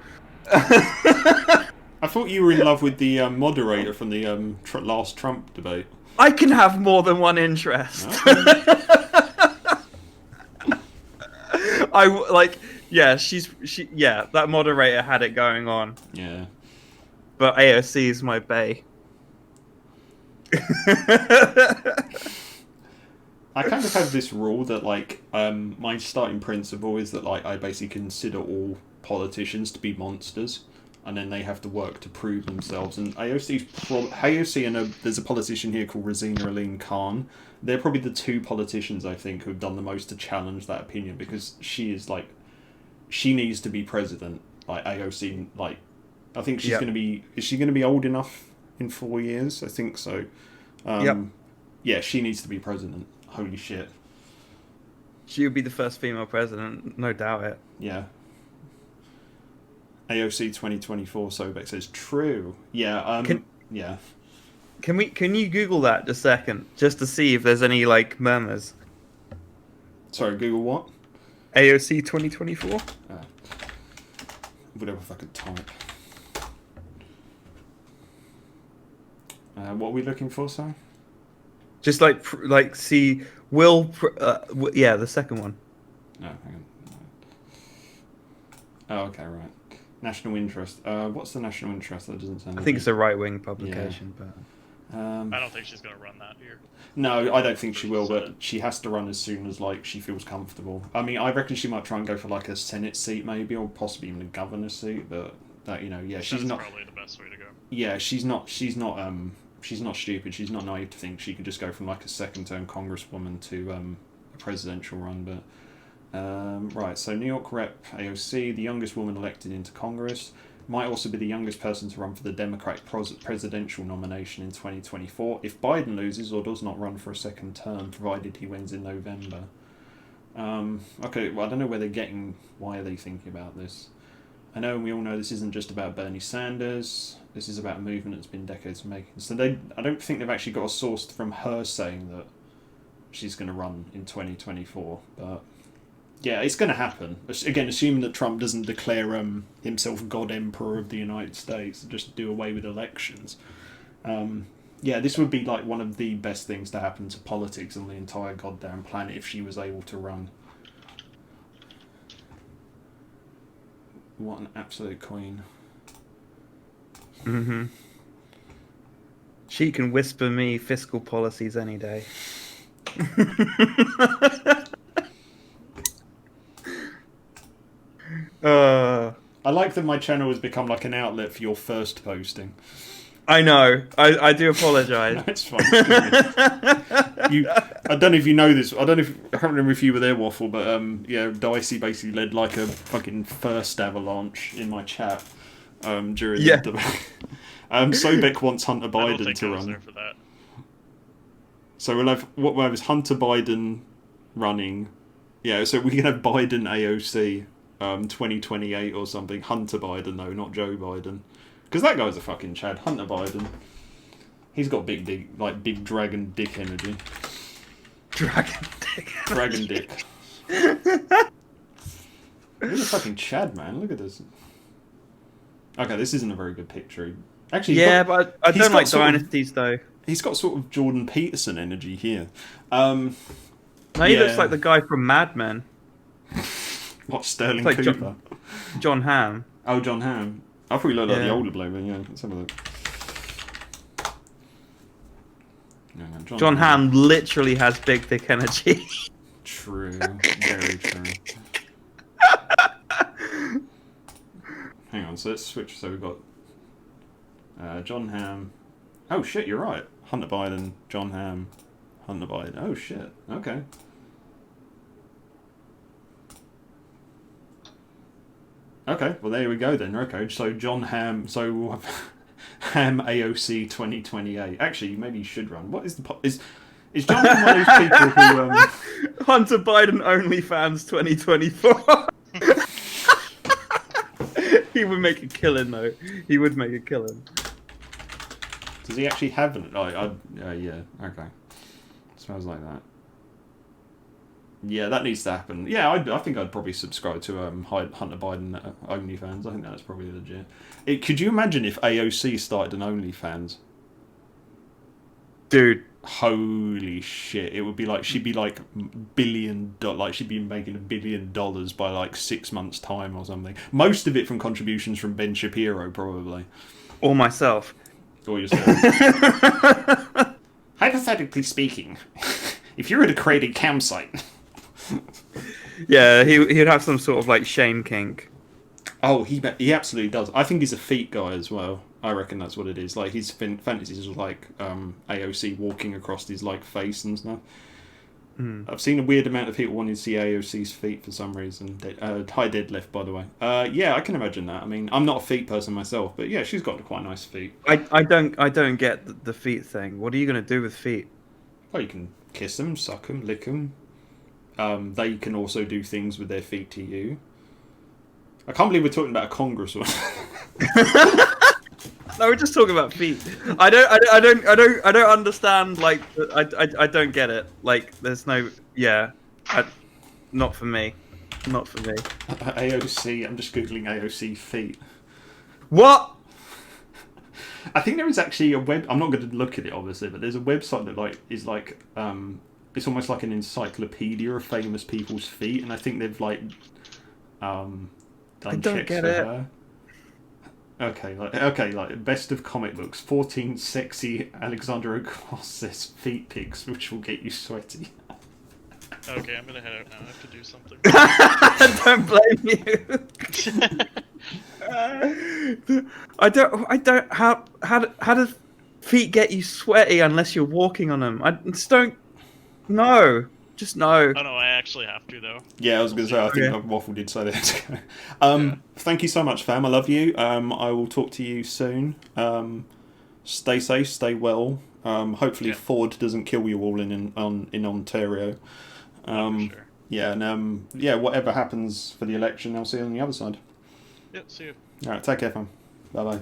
I thought you were in love with the moderator from the last Trump debate. I can have more than one interest. That moderator had it going on. Yeah. But AOC is my bae. I kind of have this rule that, like, my starting principle is that, like, I basically consider all politicians to be monsters, and then they have to work to prove themselves. And AOC and there's a politician here called Rosina Aline Khan. They're probably the two politicians, I think, who've done the most to challenge that opinion, because she is, like, she needs to be president. Like, AOC, like, I think she's going to be... Is she going to be old enough in 4 years? I think so. Yeah, she needs to be president. Holy shit. She would be the first female president, no doubt it. Yeah. AOC 2024, Sobek says, true. Yeah, yeah. Can you Google that just a second, just to see if there's any, like, murmurs? Sorry, Google what? AOC 2024? Whatever if I could type. What are we looking for, sorry? Just see the second one. No, hang on. Oh, okay, right. National interest. What's the national interest? That doesn't sound. I think it's a right-wing publication, but I don't think she's going to run that here. No, I don't think she will, but she has to run as soon as, like, she feels comfortable. I mean, I reckon she might try and go for, like, a Senate seat maybe, or possibly even a governor's seat, but that, you know, yeah, she's not. That's probably the best way to go. Yeah, she's not stupid. She's not naive to think she could just go from, like, a second-term congresswoman to a presidential run, but right, so New York Rep AOC, the youngest woman elected into Congress, might also be the youngest person to run for the Democratic presidential nomination in 2024 if Biden loses or does not run for a second term, provided he wins in November. Okay, well, I don't know why are they thinking about this? I know, and we all know this isn't just about Bernie Sanders. This is about a movement that's been decades making. So I don't think they've actually got a source from her saying that she's going to run in 2024, but yeah, it's going to happen. Again, assuming that Trump doesn't declare himself God Emperor of the United States and just do away with elections. Yeah, this would be like one of the best things to happen to politics on the entire goddamn planet if she was able to run. What an absolute queen. Mm-hmm. She can whisper me fiscal policies any day. I like that my channel has become like an outlet for your first posting. I know. I do apologise. No, it's fine. I don't know if you know this. I can't remember if you were there, Waffle, but yeah, Dicey basically led like a fucking first avalanche in my chat during the debate. Sobek wants Hunter Biden to run. For that. So we'll have is Hunter Biden running. Yeah, so we can have Biden AOC 2028 or something. Hunter Biden though, not Joe Biden. Because that guy's a fucking Chad. Hunter Biden. He's got big dragon dick energy. Dragon dick. Dragon dick. He's a fucking Chad, man. Look at this. Okay, this isn't a very good picture. Actually, but I don't like dynasties though. He's got sort of Jordan Peterson energy here. No, he looks like the guy from Mad Men. What, Sterling like Cooper? John Hamm. Oh, John Hamm. I thought he looked like the older bloke, but yeah, let's have a look. No, John Hamm literally has big dick energy. True, very true. Hang on, so let's switch. So we've got John Hamm. Oh shit, you're right. Hunter Biden, John Hamm, Hunter Biden. Oh shit. Okay. Okay, well there we go then. Okay, so John Hamm. So we'll have Hamm AOC 2028. Actually, maybe you should run. What is the is John Hamm one of those people who Hunter Biden OnlyFans 2024? He would make a killing though. He would make a killing. Does he actually have it? Yeah. Okay. Smells like that. Yeah, that needs to happen. Yeah, I think I'd probably subscribe to Hunter Biden OnlyFans. I think that's probably legit. Could you imagine if AOC started an OnlyFans? Dude. Holy shit. It would be like, she'd be like she'd be making $1 billion by like 6 months time or something. Most of it from contributions from Ben Shapiro, probably. Or myself. Or yourself. Hypothetically speaking, if you were to create a campsite... Yeah, he'd have some sort of like shame kink. Oh, he absolutely does. I think he's a feet guy as well. I reckon that's what it is. Like his fantasies are like AOC walking across his like face and stuff. I've seen a weird amount of people wanting to see AOC's feet for some reason. High deadlift, by the way. Yeah, I can imagine that. I mean, I'm not a feet person myself, but yeah, she's got quite nice feet. I don't get the feet thing. What are you gonna do with feet? Well, you can kiss them, suck them, lick them. They can also do things with their feet to you. I can't believe we're talking about a congresswoman. No, we're just talking about feet. I don't understand. Like, I don't get it. Like, there's no, not for me. Not for me. AOC. I'm just googling AOC feet. What? I think there is actually a web. I'm not going to look at it obviously, but there's a website that is it's almost like an encyclopedia of famous people's feet, and I think they've done checks for her. Okay, like best of comic books, 14 sexy Alexander Ocasio feet pics, which will get you sweaty. Okay, I'm gonna head out now. I have to do something. Don't blame you. I don't. How does feet get you sweaty unless you're walking on them? I just don't. No. Just no. Oh no, I actually have to though. Yeah, I was going to say, I think Waffle did say that. Thank you so much, fam. I love you. I will talk to you soon. Stay safe, stay well. Hopefully Ford doesn't kill you all in Ontario. For sure. Yeah, and whatever happens for the election, I'll see you on the other side. Yeah, see you. Alright, take care, fam. Bye bye.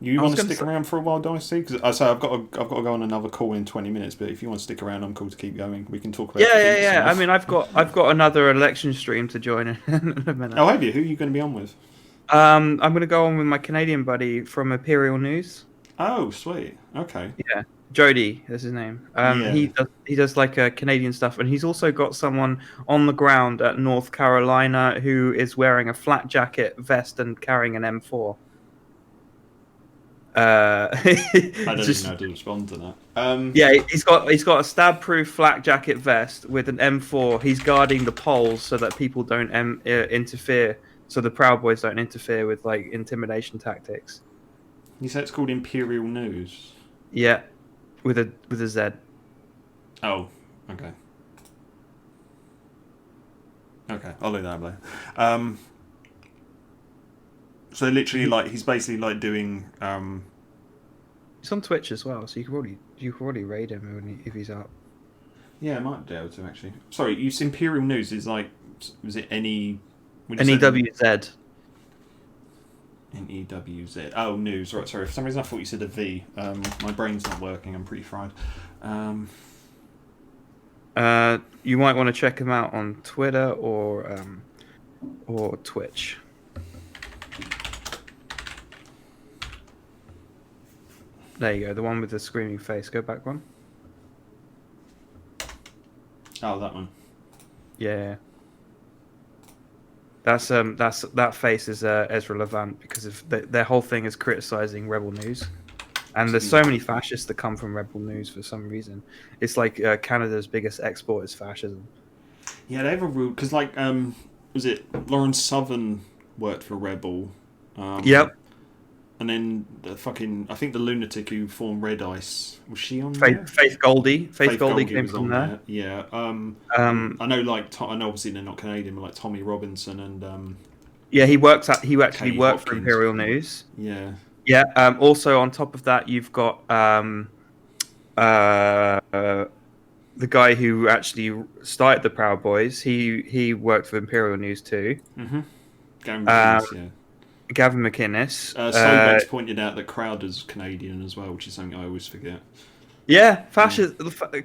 You want to stick around for a while, Dicey? Because I say I've got to go on another call in 20 minutes. But if you want to stick around, I'm cool to keep going. We can talk about. Yeah. I mean, I've got another election stream to join in a minute. Oh, have you? Who are you going to be on with? I'm going to go on with my Canadian buddy from Imperial News. Oh, sweet. Okay. Yeah, Jody is his name. He does like Canadian stuff, and he's also got someone on the ground at North Carolina who is wearing a flat jacket vest and carrying an M4. I don't even know how to respond to that. Yeah, he's got a stab-proof flak jacket vest with an M4. He's guarding the poles so that people don't interfere so the Proud Boys don't interfere with like intimidation tactics. You say it's called Imperial News? Yeah, with a Z. Oh, okay. Okay, I'll leave that alone. So literally, like, he's basically like doing. He's on Twitch as well, so you could probably raid him if he's up. Yeah, I might be able to actually. Sorry, you Imperial News is like, was it any? NEWZ. NEWZ. Oh, news. Right, sorry. For some reason, I thought you said a V. My brain's not working. I'm pretty fried. You might want to check him out on Twitter or Twitch. There you go, the one with the screaming face. Go back one. Oh, that one. Yeah. That face is Ezra Levant because of their whole thing is criticizing Rebel News, and there's so many fascists that come from Rebel News for some reason. It's like Canada's biggest export is fascism. Yeah, they have a rule because, like, was it Lawrence Southern worked for Rebel? Yep. And then I think the lunatic who formed Red Ice, was she on Faith Goldie. Faith Goldie came was from on there. Yeah. I know, like, I know obviously they're not Canadian, but like Tommy Robinson and Yeah, he actually worked Hopkins. for Imperial News. Yeah. Yeah. Also, on top of that, you've got the guy who actually started the Proud Boys. He worked for Imperial News too. Mm-hmm. Gavin McInnes, yeah. Gavin McInnes. Sobex pointed out that Crowder's Canadian as well, which is something I always forget. Yeah, fascist.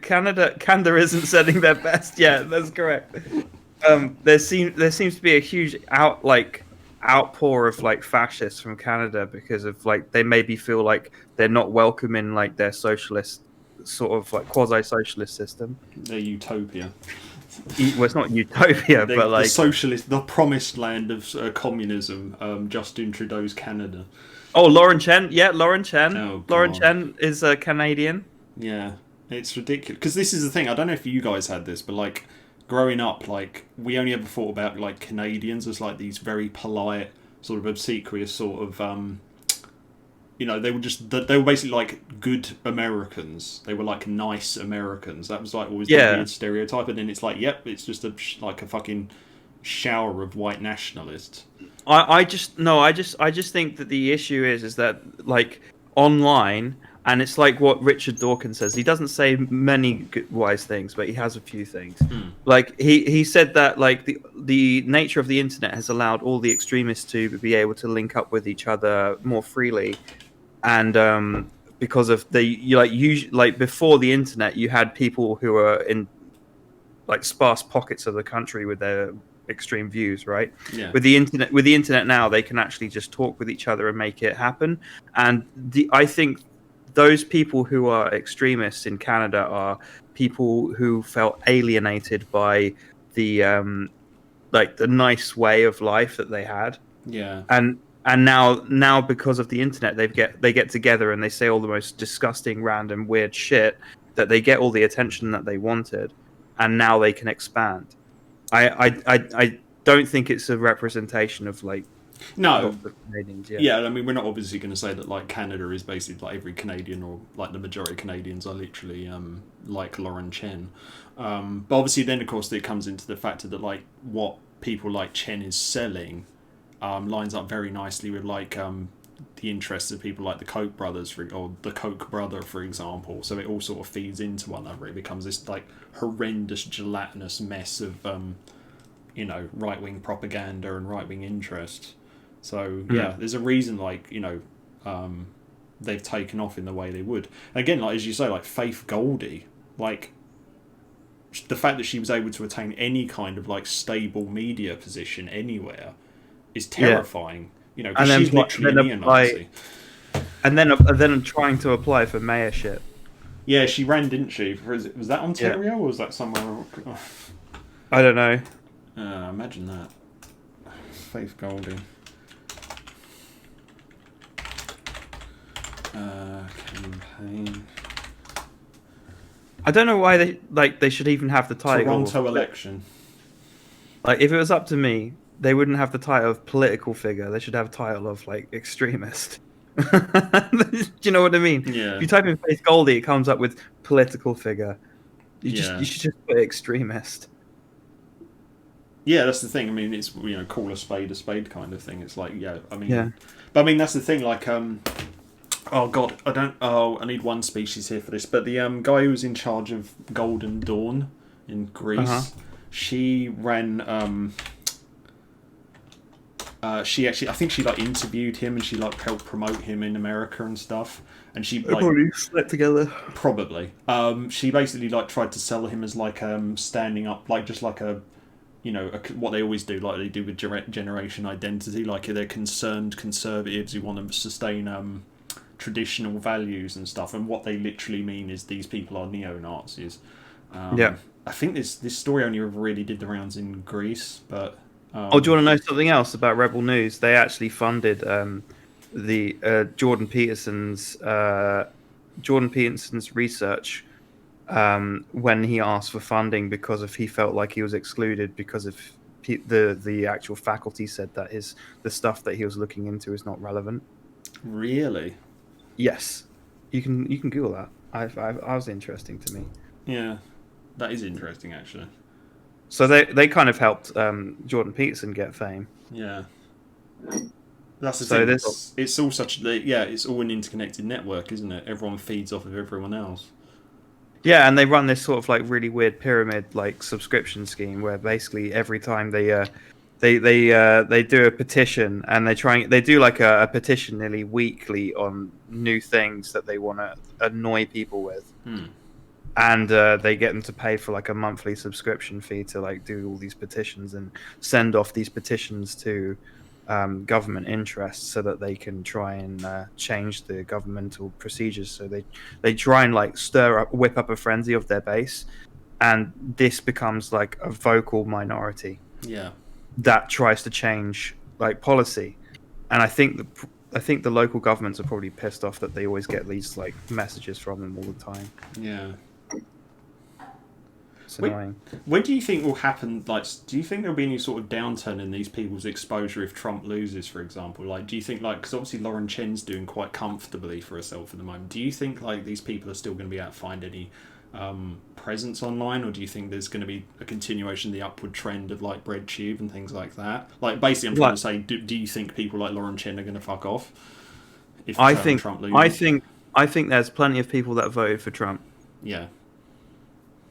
Canada isn't setting their best yet. That's correct. There seems to be a huge outpour of like fascists from Canada because of like they maybe feel like they're not welcome in like their socialist sort of like quasi-socialist system. Their utopia. Well, it's not utopia, but like the socialist, the promised land of communism. Justin Trudeau's Canada. Oh, Lauren Chen. Yeah, Lauren Chen. Oh, Lauren Chen is a Canadian. Yeah, it's ridiculous. Because this is the thing. I don't know if you guys had this, but like growing up, like we only ever thought about like Canadians as like these very polite, sort of obsequious, sort of they were basically like good Americans. They were like nice Americans. That was like always the weird stereotype. And then it's like, yep, it's just a fucking shower of white nationalists. I just think that the issue is that like online, and it's like what Richard Dawkins says. He doesn't say many wise things, but he has a few things. Like he said that like the nature of the internet has allowed all the extremists to be able to link up with each other more freely. And because of before the internet, you had people who were in like sparse pockets of the country with their extreme views, right? Yeah. With the internet now, they can actually just talk with each other and make it happen. And I think those people who are extremists in Canada are people who felt alienated by the the nice way of life that they had. Yeah. And now because of the internet, they get together and they say all the most disgusting, random, weird shit that they get all the attention that they wanted, and now they can expand. I don't think it's a representation of like of the Canadians. Yeah. I mean, we're not obviously going to say that like Canada is basically like every Canadian or like the majority of Canadians are literally like Lauren Chen. But obviously, then of course it comes into the factor that like what people like Chen is selling. Lines up very nicely with like the interests of people like the Koch brothers or the Koch brother, for example. So it all sort of feeds into one another. It becomes this like horrendous gelatinous mess of right-wing propaganda and right-wing interest. So yeah, there's a reason like they've taken off in the way they would. Again, like as you say, like Faith Goldie, like the fact that she was able to attain any kind of like stable media position anywhere is terrifying, because she's literally a neo-Nazi. And then trying to apply for mayorship. Yeah, she ran, didn't she? Was that Ontario or was that somewhere? I don't know. Imagine that. Faith Goldie. Campaign. I don't know why they should even have the title. Toronto election. Like if it was up to me, they wouldn't have the title of political figure. They should have a title of like extremist. Do you know what I mean? Yeah. If you type in Faith Goldie, it comes up with political figure. You Yeah. should just put extremist. Yeah, that's the thing. I mean, it's, you know, call a spade kind of thing. It's like, yeah, I mean, Yeah. But I mean, that's the thing. Like, oh god, I need one species here for this. But the guy who was in charge of Golden Dawn in Greece, she ran. She actually, I think she like interviewed him and she like helped promote him in America and stuff. And she like, Everybody slept together. probably. She basically like tried to sell him as like standing up, like just like a, you know, what they always do, like they do with generation identity, like they're concerned conservatives who want to sustain traditional values and stuff. And what they literally mean is these people are neo-Nazis. Yeah. I think this story only really did the rounds in Greece, but. Oh, do you want to know something else about Rebel News? They actually funded the Jordan Peterson's research when he asked for funding because he felt like he was excluded because of the actual faculty said that the stuff that he was looking into is not relevant. Really? Yes, you can Google that. I was interesting to me. Yeah, that is interesting actually. So they kind of helped Jordan Peterson get fame. Yeah, that's the So thing. It's all it's all an interconnected network, isn't it? Everyone feeds off of everyone else. Yeah, and they run this sort of like really weird pyramid like subscription scheme where basically every time they do a petition and they do like a petition nearly weekly on new things that they want to annoy people with. And they get them to pay for like a monthly subscription fee to like do all these petitions and send off these petitions to government interests so that they can try and change the governmental procedures. So they try and like whip up a frenzy of their base, and this becomes like a vocal minority. Yeah. That tries to change like policy, and I think the local governments are probably pissed off that they always get these like messages from them all the time. Yeah. It's annoying. When do you think will happen? Like, do you think there'll be any sort of downturn in these people's exposure if Trump loses, for example? Like, do you think, like, because obviously Lauren Chen's doing quite comfortably for herself at the moment. Do you think like these people are still going to be able to find any presence online, or do you think there's going to be a continuation of the upward trend of like BreadTube and things like that? Like, basically, I'm trying to say, do you think people like Lauren Chen are going to fuck off if Trump loses? I think there's plenty of people that voted for Trump. Yeah.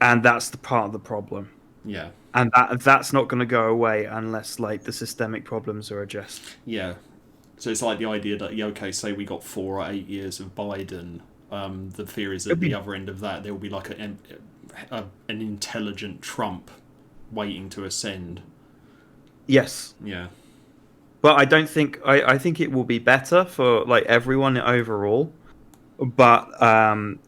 And that's the part of the problem. Yeah. And that's not going to go away unless like the systemic problems are addressed. Yeah. So it's like the idea that, okay, say we got 4 or 8 years of Biden, the fear is that at the other end of that there will be like an intelligent Trump waiting to ascend. Yes. Yeah. But I don't think I think it will be better for like everyone overall. But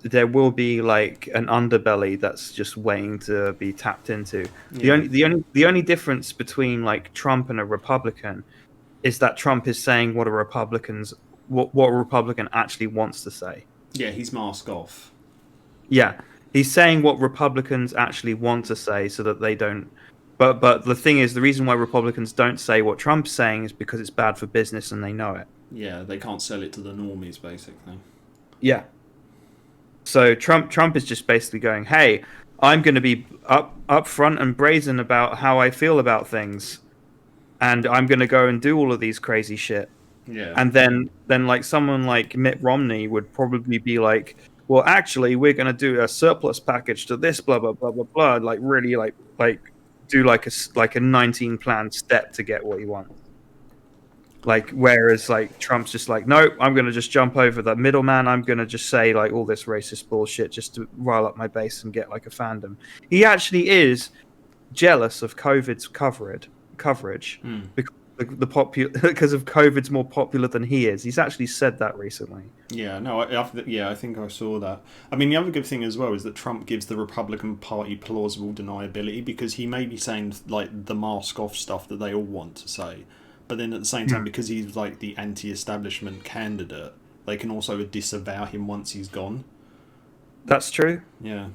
there will be like an underbelly that's just waiting to be tapped into. Yeah. The only difference between like Trump and a Republican is that Trump is saying what a Republican actually wants to say. Yeah, he's mask off. Yeah, he's saying what Republicans actually want to say, so that they don't. But the thing is, the reason why Republicans don't say what Trump's saying is because it's bad for business and they know it. Yeah, they can't sell it to the normies, basically. Yeah. So Trump is just basically going, hey, I'm going to be up front and brazen about how I feel about things, and I'm going to go and do all of these crazy shit. Yeah. And then like someone like Mitt Romney would probably be like, well, actually, we're going to do a surplus package to this, blah blah blah blah blah, like really like do like a 19 plan step to get what he wants. Like, whereas like Trump's just like, no, I'm going to just jump over the middleman. I'm going to just say like all this racist bullshit just to rile up my base and get like a fandom. He actually is jealous of COVID's coverage because of COVID's more popular than he is. He's actually said that recently. Yeah, no, I think I saw that. I mean, the other good thing as well is that Trump gives the Republican Party plausible deniability, because he may be saying like the mask off stuff that they all want to say. But then at the same time, because he's like the anti-establishment candidate, they can also disavow him once he's gone. That's true. Yeah.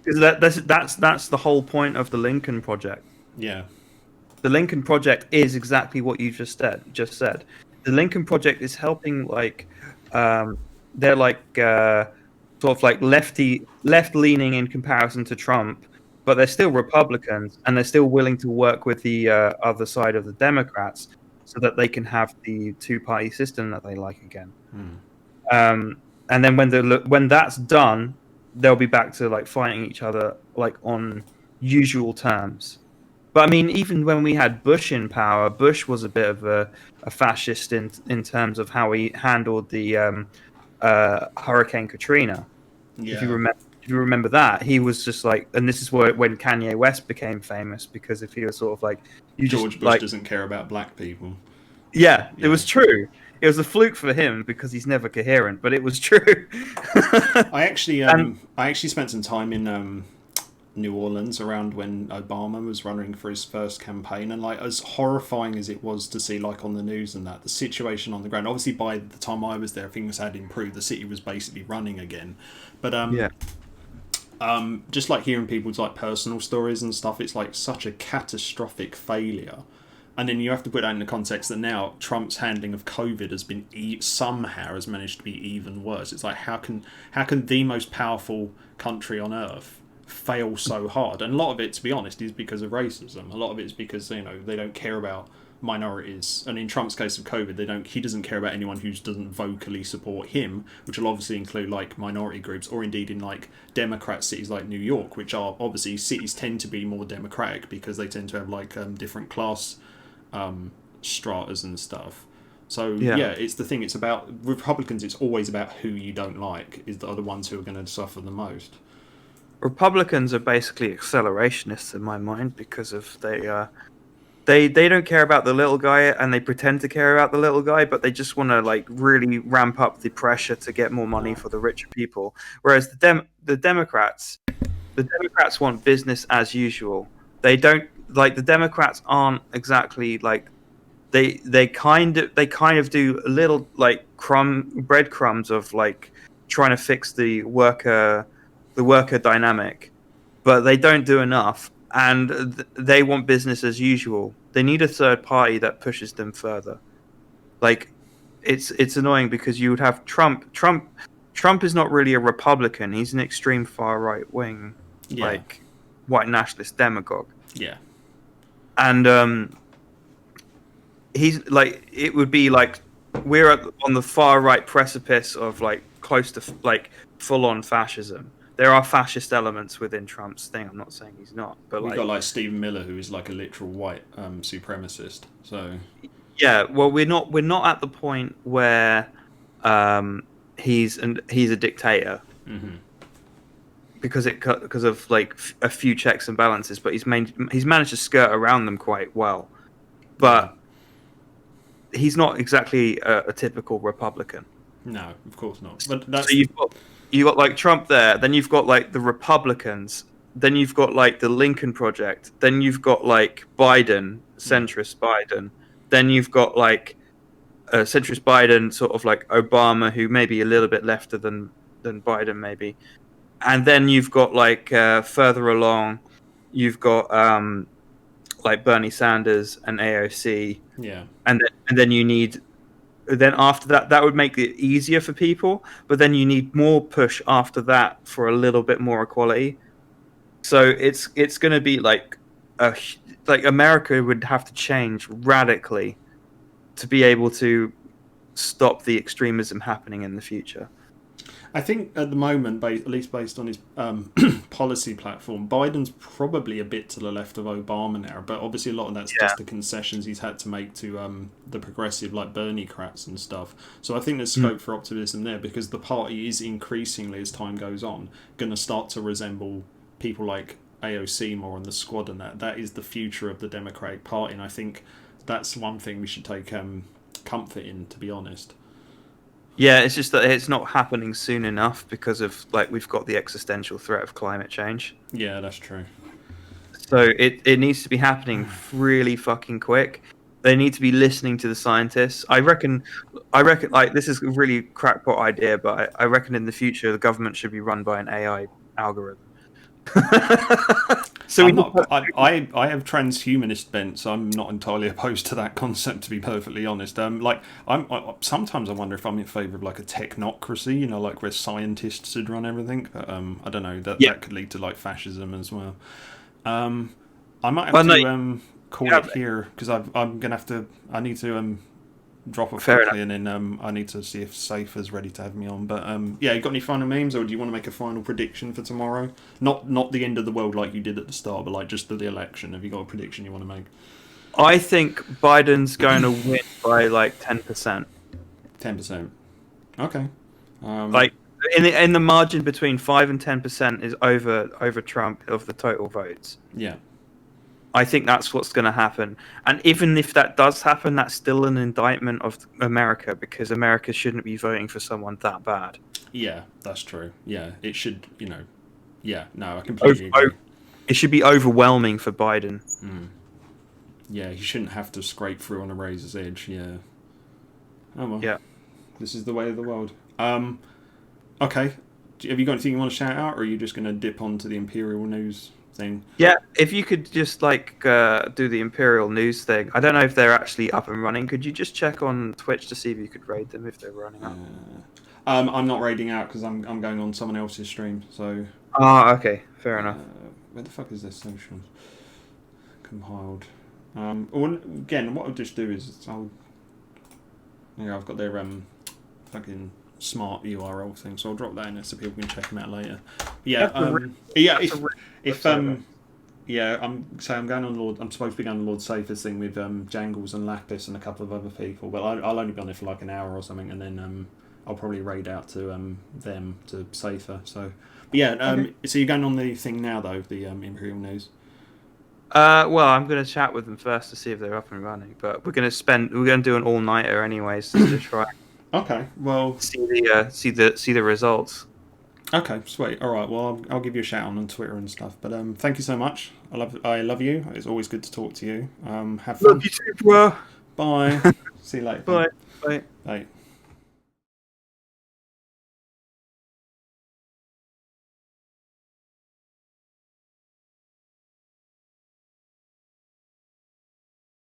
Because that's the whole point of the Lincoln Project. Yeah. The Lincoln Project is exactly what you just said. The Lincoln Project is helping, like, they're like sort of like left leaning in comparison to Trump, but they're still Republicans and they're still willing to work with the other side of the Democrats so that they can have the two-party system that they like again. And then when that's done, they'll be back to like fighting each other like on usual terms. But I mean, even when we had Bush in power, Bush was a bit of a fascist in terms of how he handled the Hurricane Katrina. Yeah. If you remember that, he was just like, and this is when Kanye West became famous, because if he was sort of like, George Bush doesn't care about black people. Yeah, it was true. It was a fluke for him because he's never coherent, but it was true. I actually spent some time in New Orleans around when Obama was running for his first campaign, and like, as horrifying as it was to see like on the news and that, the situation on the ground, obviously by the time I was there things had improved, the city was basically running again, but just like hearing people's like personal stories and stuff, it's like such a catastrophic failure. And then you have to put that in the context that now Trump's handling of COVID has been somehow has managed to be even worse. It's like, how can the most powerful country on earth fail so hard? And a lot of it, to be honest, is because of racism. A lot of it is because they don't care about minorities. And in Trump's case of COVID, he doesn't care about anyone who doesn't vocally support him, which will obviously include like minority groups, or indeed in like Democrat cities like New York, which are obviously cities tend to be more democratic because they tend to have like different class stratas and stuff. So yeah, it's the thing. It's about Republicans. It's always about who you don't like are the ones who are going to suffer the most. Republicans are basically accelerationists in my mind because of they don't care about the little guy, and they pretend to care about the little guy, but they just want to like really ramp up the pressure to get more money for the richer people. Whereas the Democrats want business as usual. They don't like the Democrats aren't exactly like they kind of do a little like breadcrumbs of like trying to fix the worker dynamic, but they don't do enough, and they want business as usual. They need a third party that pushes them further. Like it's annoying because you would have Trump is not really a Republican. He's an extreme far right wing like white nationalist demagogue. Yeah. And he's like, it would be like we're on the far right precipice of like close to like full on fascism. There are fascist elements within Trump's thing. I'm not saying he's not, but we've got like Stephen Miller, who is like a literal white supremacist. So yeah, well, we're not at the point where he's a dictator. Mm-hmm. Because of like a few checks and balances, but he's managed to skirt around them quite well. But he's not exactly a typical Republican. No, of course not. But that's... So you've got like Trump there, then you've got like the Republicans, then you've got like the Lincoln Project, then you've got like Biden, centrist Biden, then you've got like centrist Biden, sort of like Obama, who may be a little bit lefter than Biden maybe. And then you've got like further along, you've got like Bernie Sanders and AOC. Yeah. And then you need, then after that would make it easier for people. But then you need more push after that for a little bit more equality. So it's going to be like America would have to change radically to be able to stop the extremism happening in the future. I think at the moment, at least based on his policy platform, Biden's probably a bit to the left of Obama now, but obviously a lot of that's just the concessions he's had to make to the progressive, like Bernie-crats and stuff. So I think there's scope for optimism there, because the party is increasingly, as time goes on, going to start to resemble people like AOC more on the squad, and that is the future of the Democratic Party, and I think that's one thing we should take comfort in, to be honest. Yeah, it's just that it's not happening soon enough because of like we've got the existential threat of climate change. Yeah, that's true. So it needs to be happening really fucking quick. They need to be listening to the scientists. I reckon like this is a really crackpot idea, but I reckon in the future the government should be run by an AI algorithm. So I'm not. I have transhumanist bent, so I'm not entirely opposed to that concept. To be perfectly honest, sometimes I wonder if I'm in favour of like a technocracy, you know, like where scientists would run everything. But I don't know. That could lead to like fascism as well. I might have to call it here because I'm gonna have to. I need to drop off quickly, and then I need to see if Safer's ready to have me on. But yeah, you got any final memes, or do you want to make a final prediction for tomorrow? Not the end of the world like you did at the start, but like just the election. Have you got a prediction you want to make? I think Biden's going to win by like 10%. 10%. Okay. Like in the margin between 5 and 10% is over Trump of the total votes. Yeah. I think that's what's going to happen. And even if that does happen, that's still an indictment of America because America shouldn't be voting for someone that bad. Yeah, that's true. Yeah, it should, you know. Yeah, no, I completely agree. It should be overwhelming for Biden. Yeah, he shouldn't have to scrape through on a razor's edge. Yeah. Oh, well. Yeah. This is the way of the world. Okay. Have you got anything you want to shout out, or are you just going to dip onto the Imperial News thing? Yeah, if you could just like do the Imperial News thing. I don't know if they're actually up and running. Could you just check on Twitch to see if you could raid them if they're running up? I'm not raiding out because I'm going on someone else's stream. So. Okay, fair enough. Where the fuck is their socials? Compiled. Again, what I'll just do is I've got their fucking smart URL thing, so I'll drop that in there so people can check them out later. Yeah, I'm going on I'm supposed to be going on Lord Safer's thing with Jangles and Lapis and a couple of other people, but I'll only be on it for like an hour or something, and then I'll probably raid out to them to Safer. So, but yeah, so you're going on the thing now though, the Imperial News. Well, I'm going to chat with them first to see if they're up and running, but we're going to do an all-nighter anyways to try. Okay, well, see the results. Okay, sweet. All right. Well, I'll give you a shout on Twitter and stuff. But thank you so much. I love you. It's always good to talk to you. Have fun. Love you too, bro. Bye. See you later. Bye. Bye. Bye.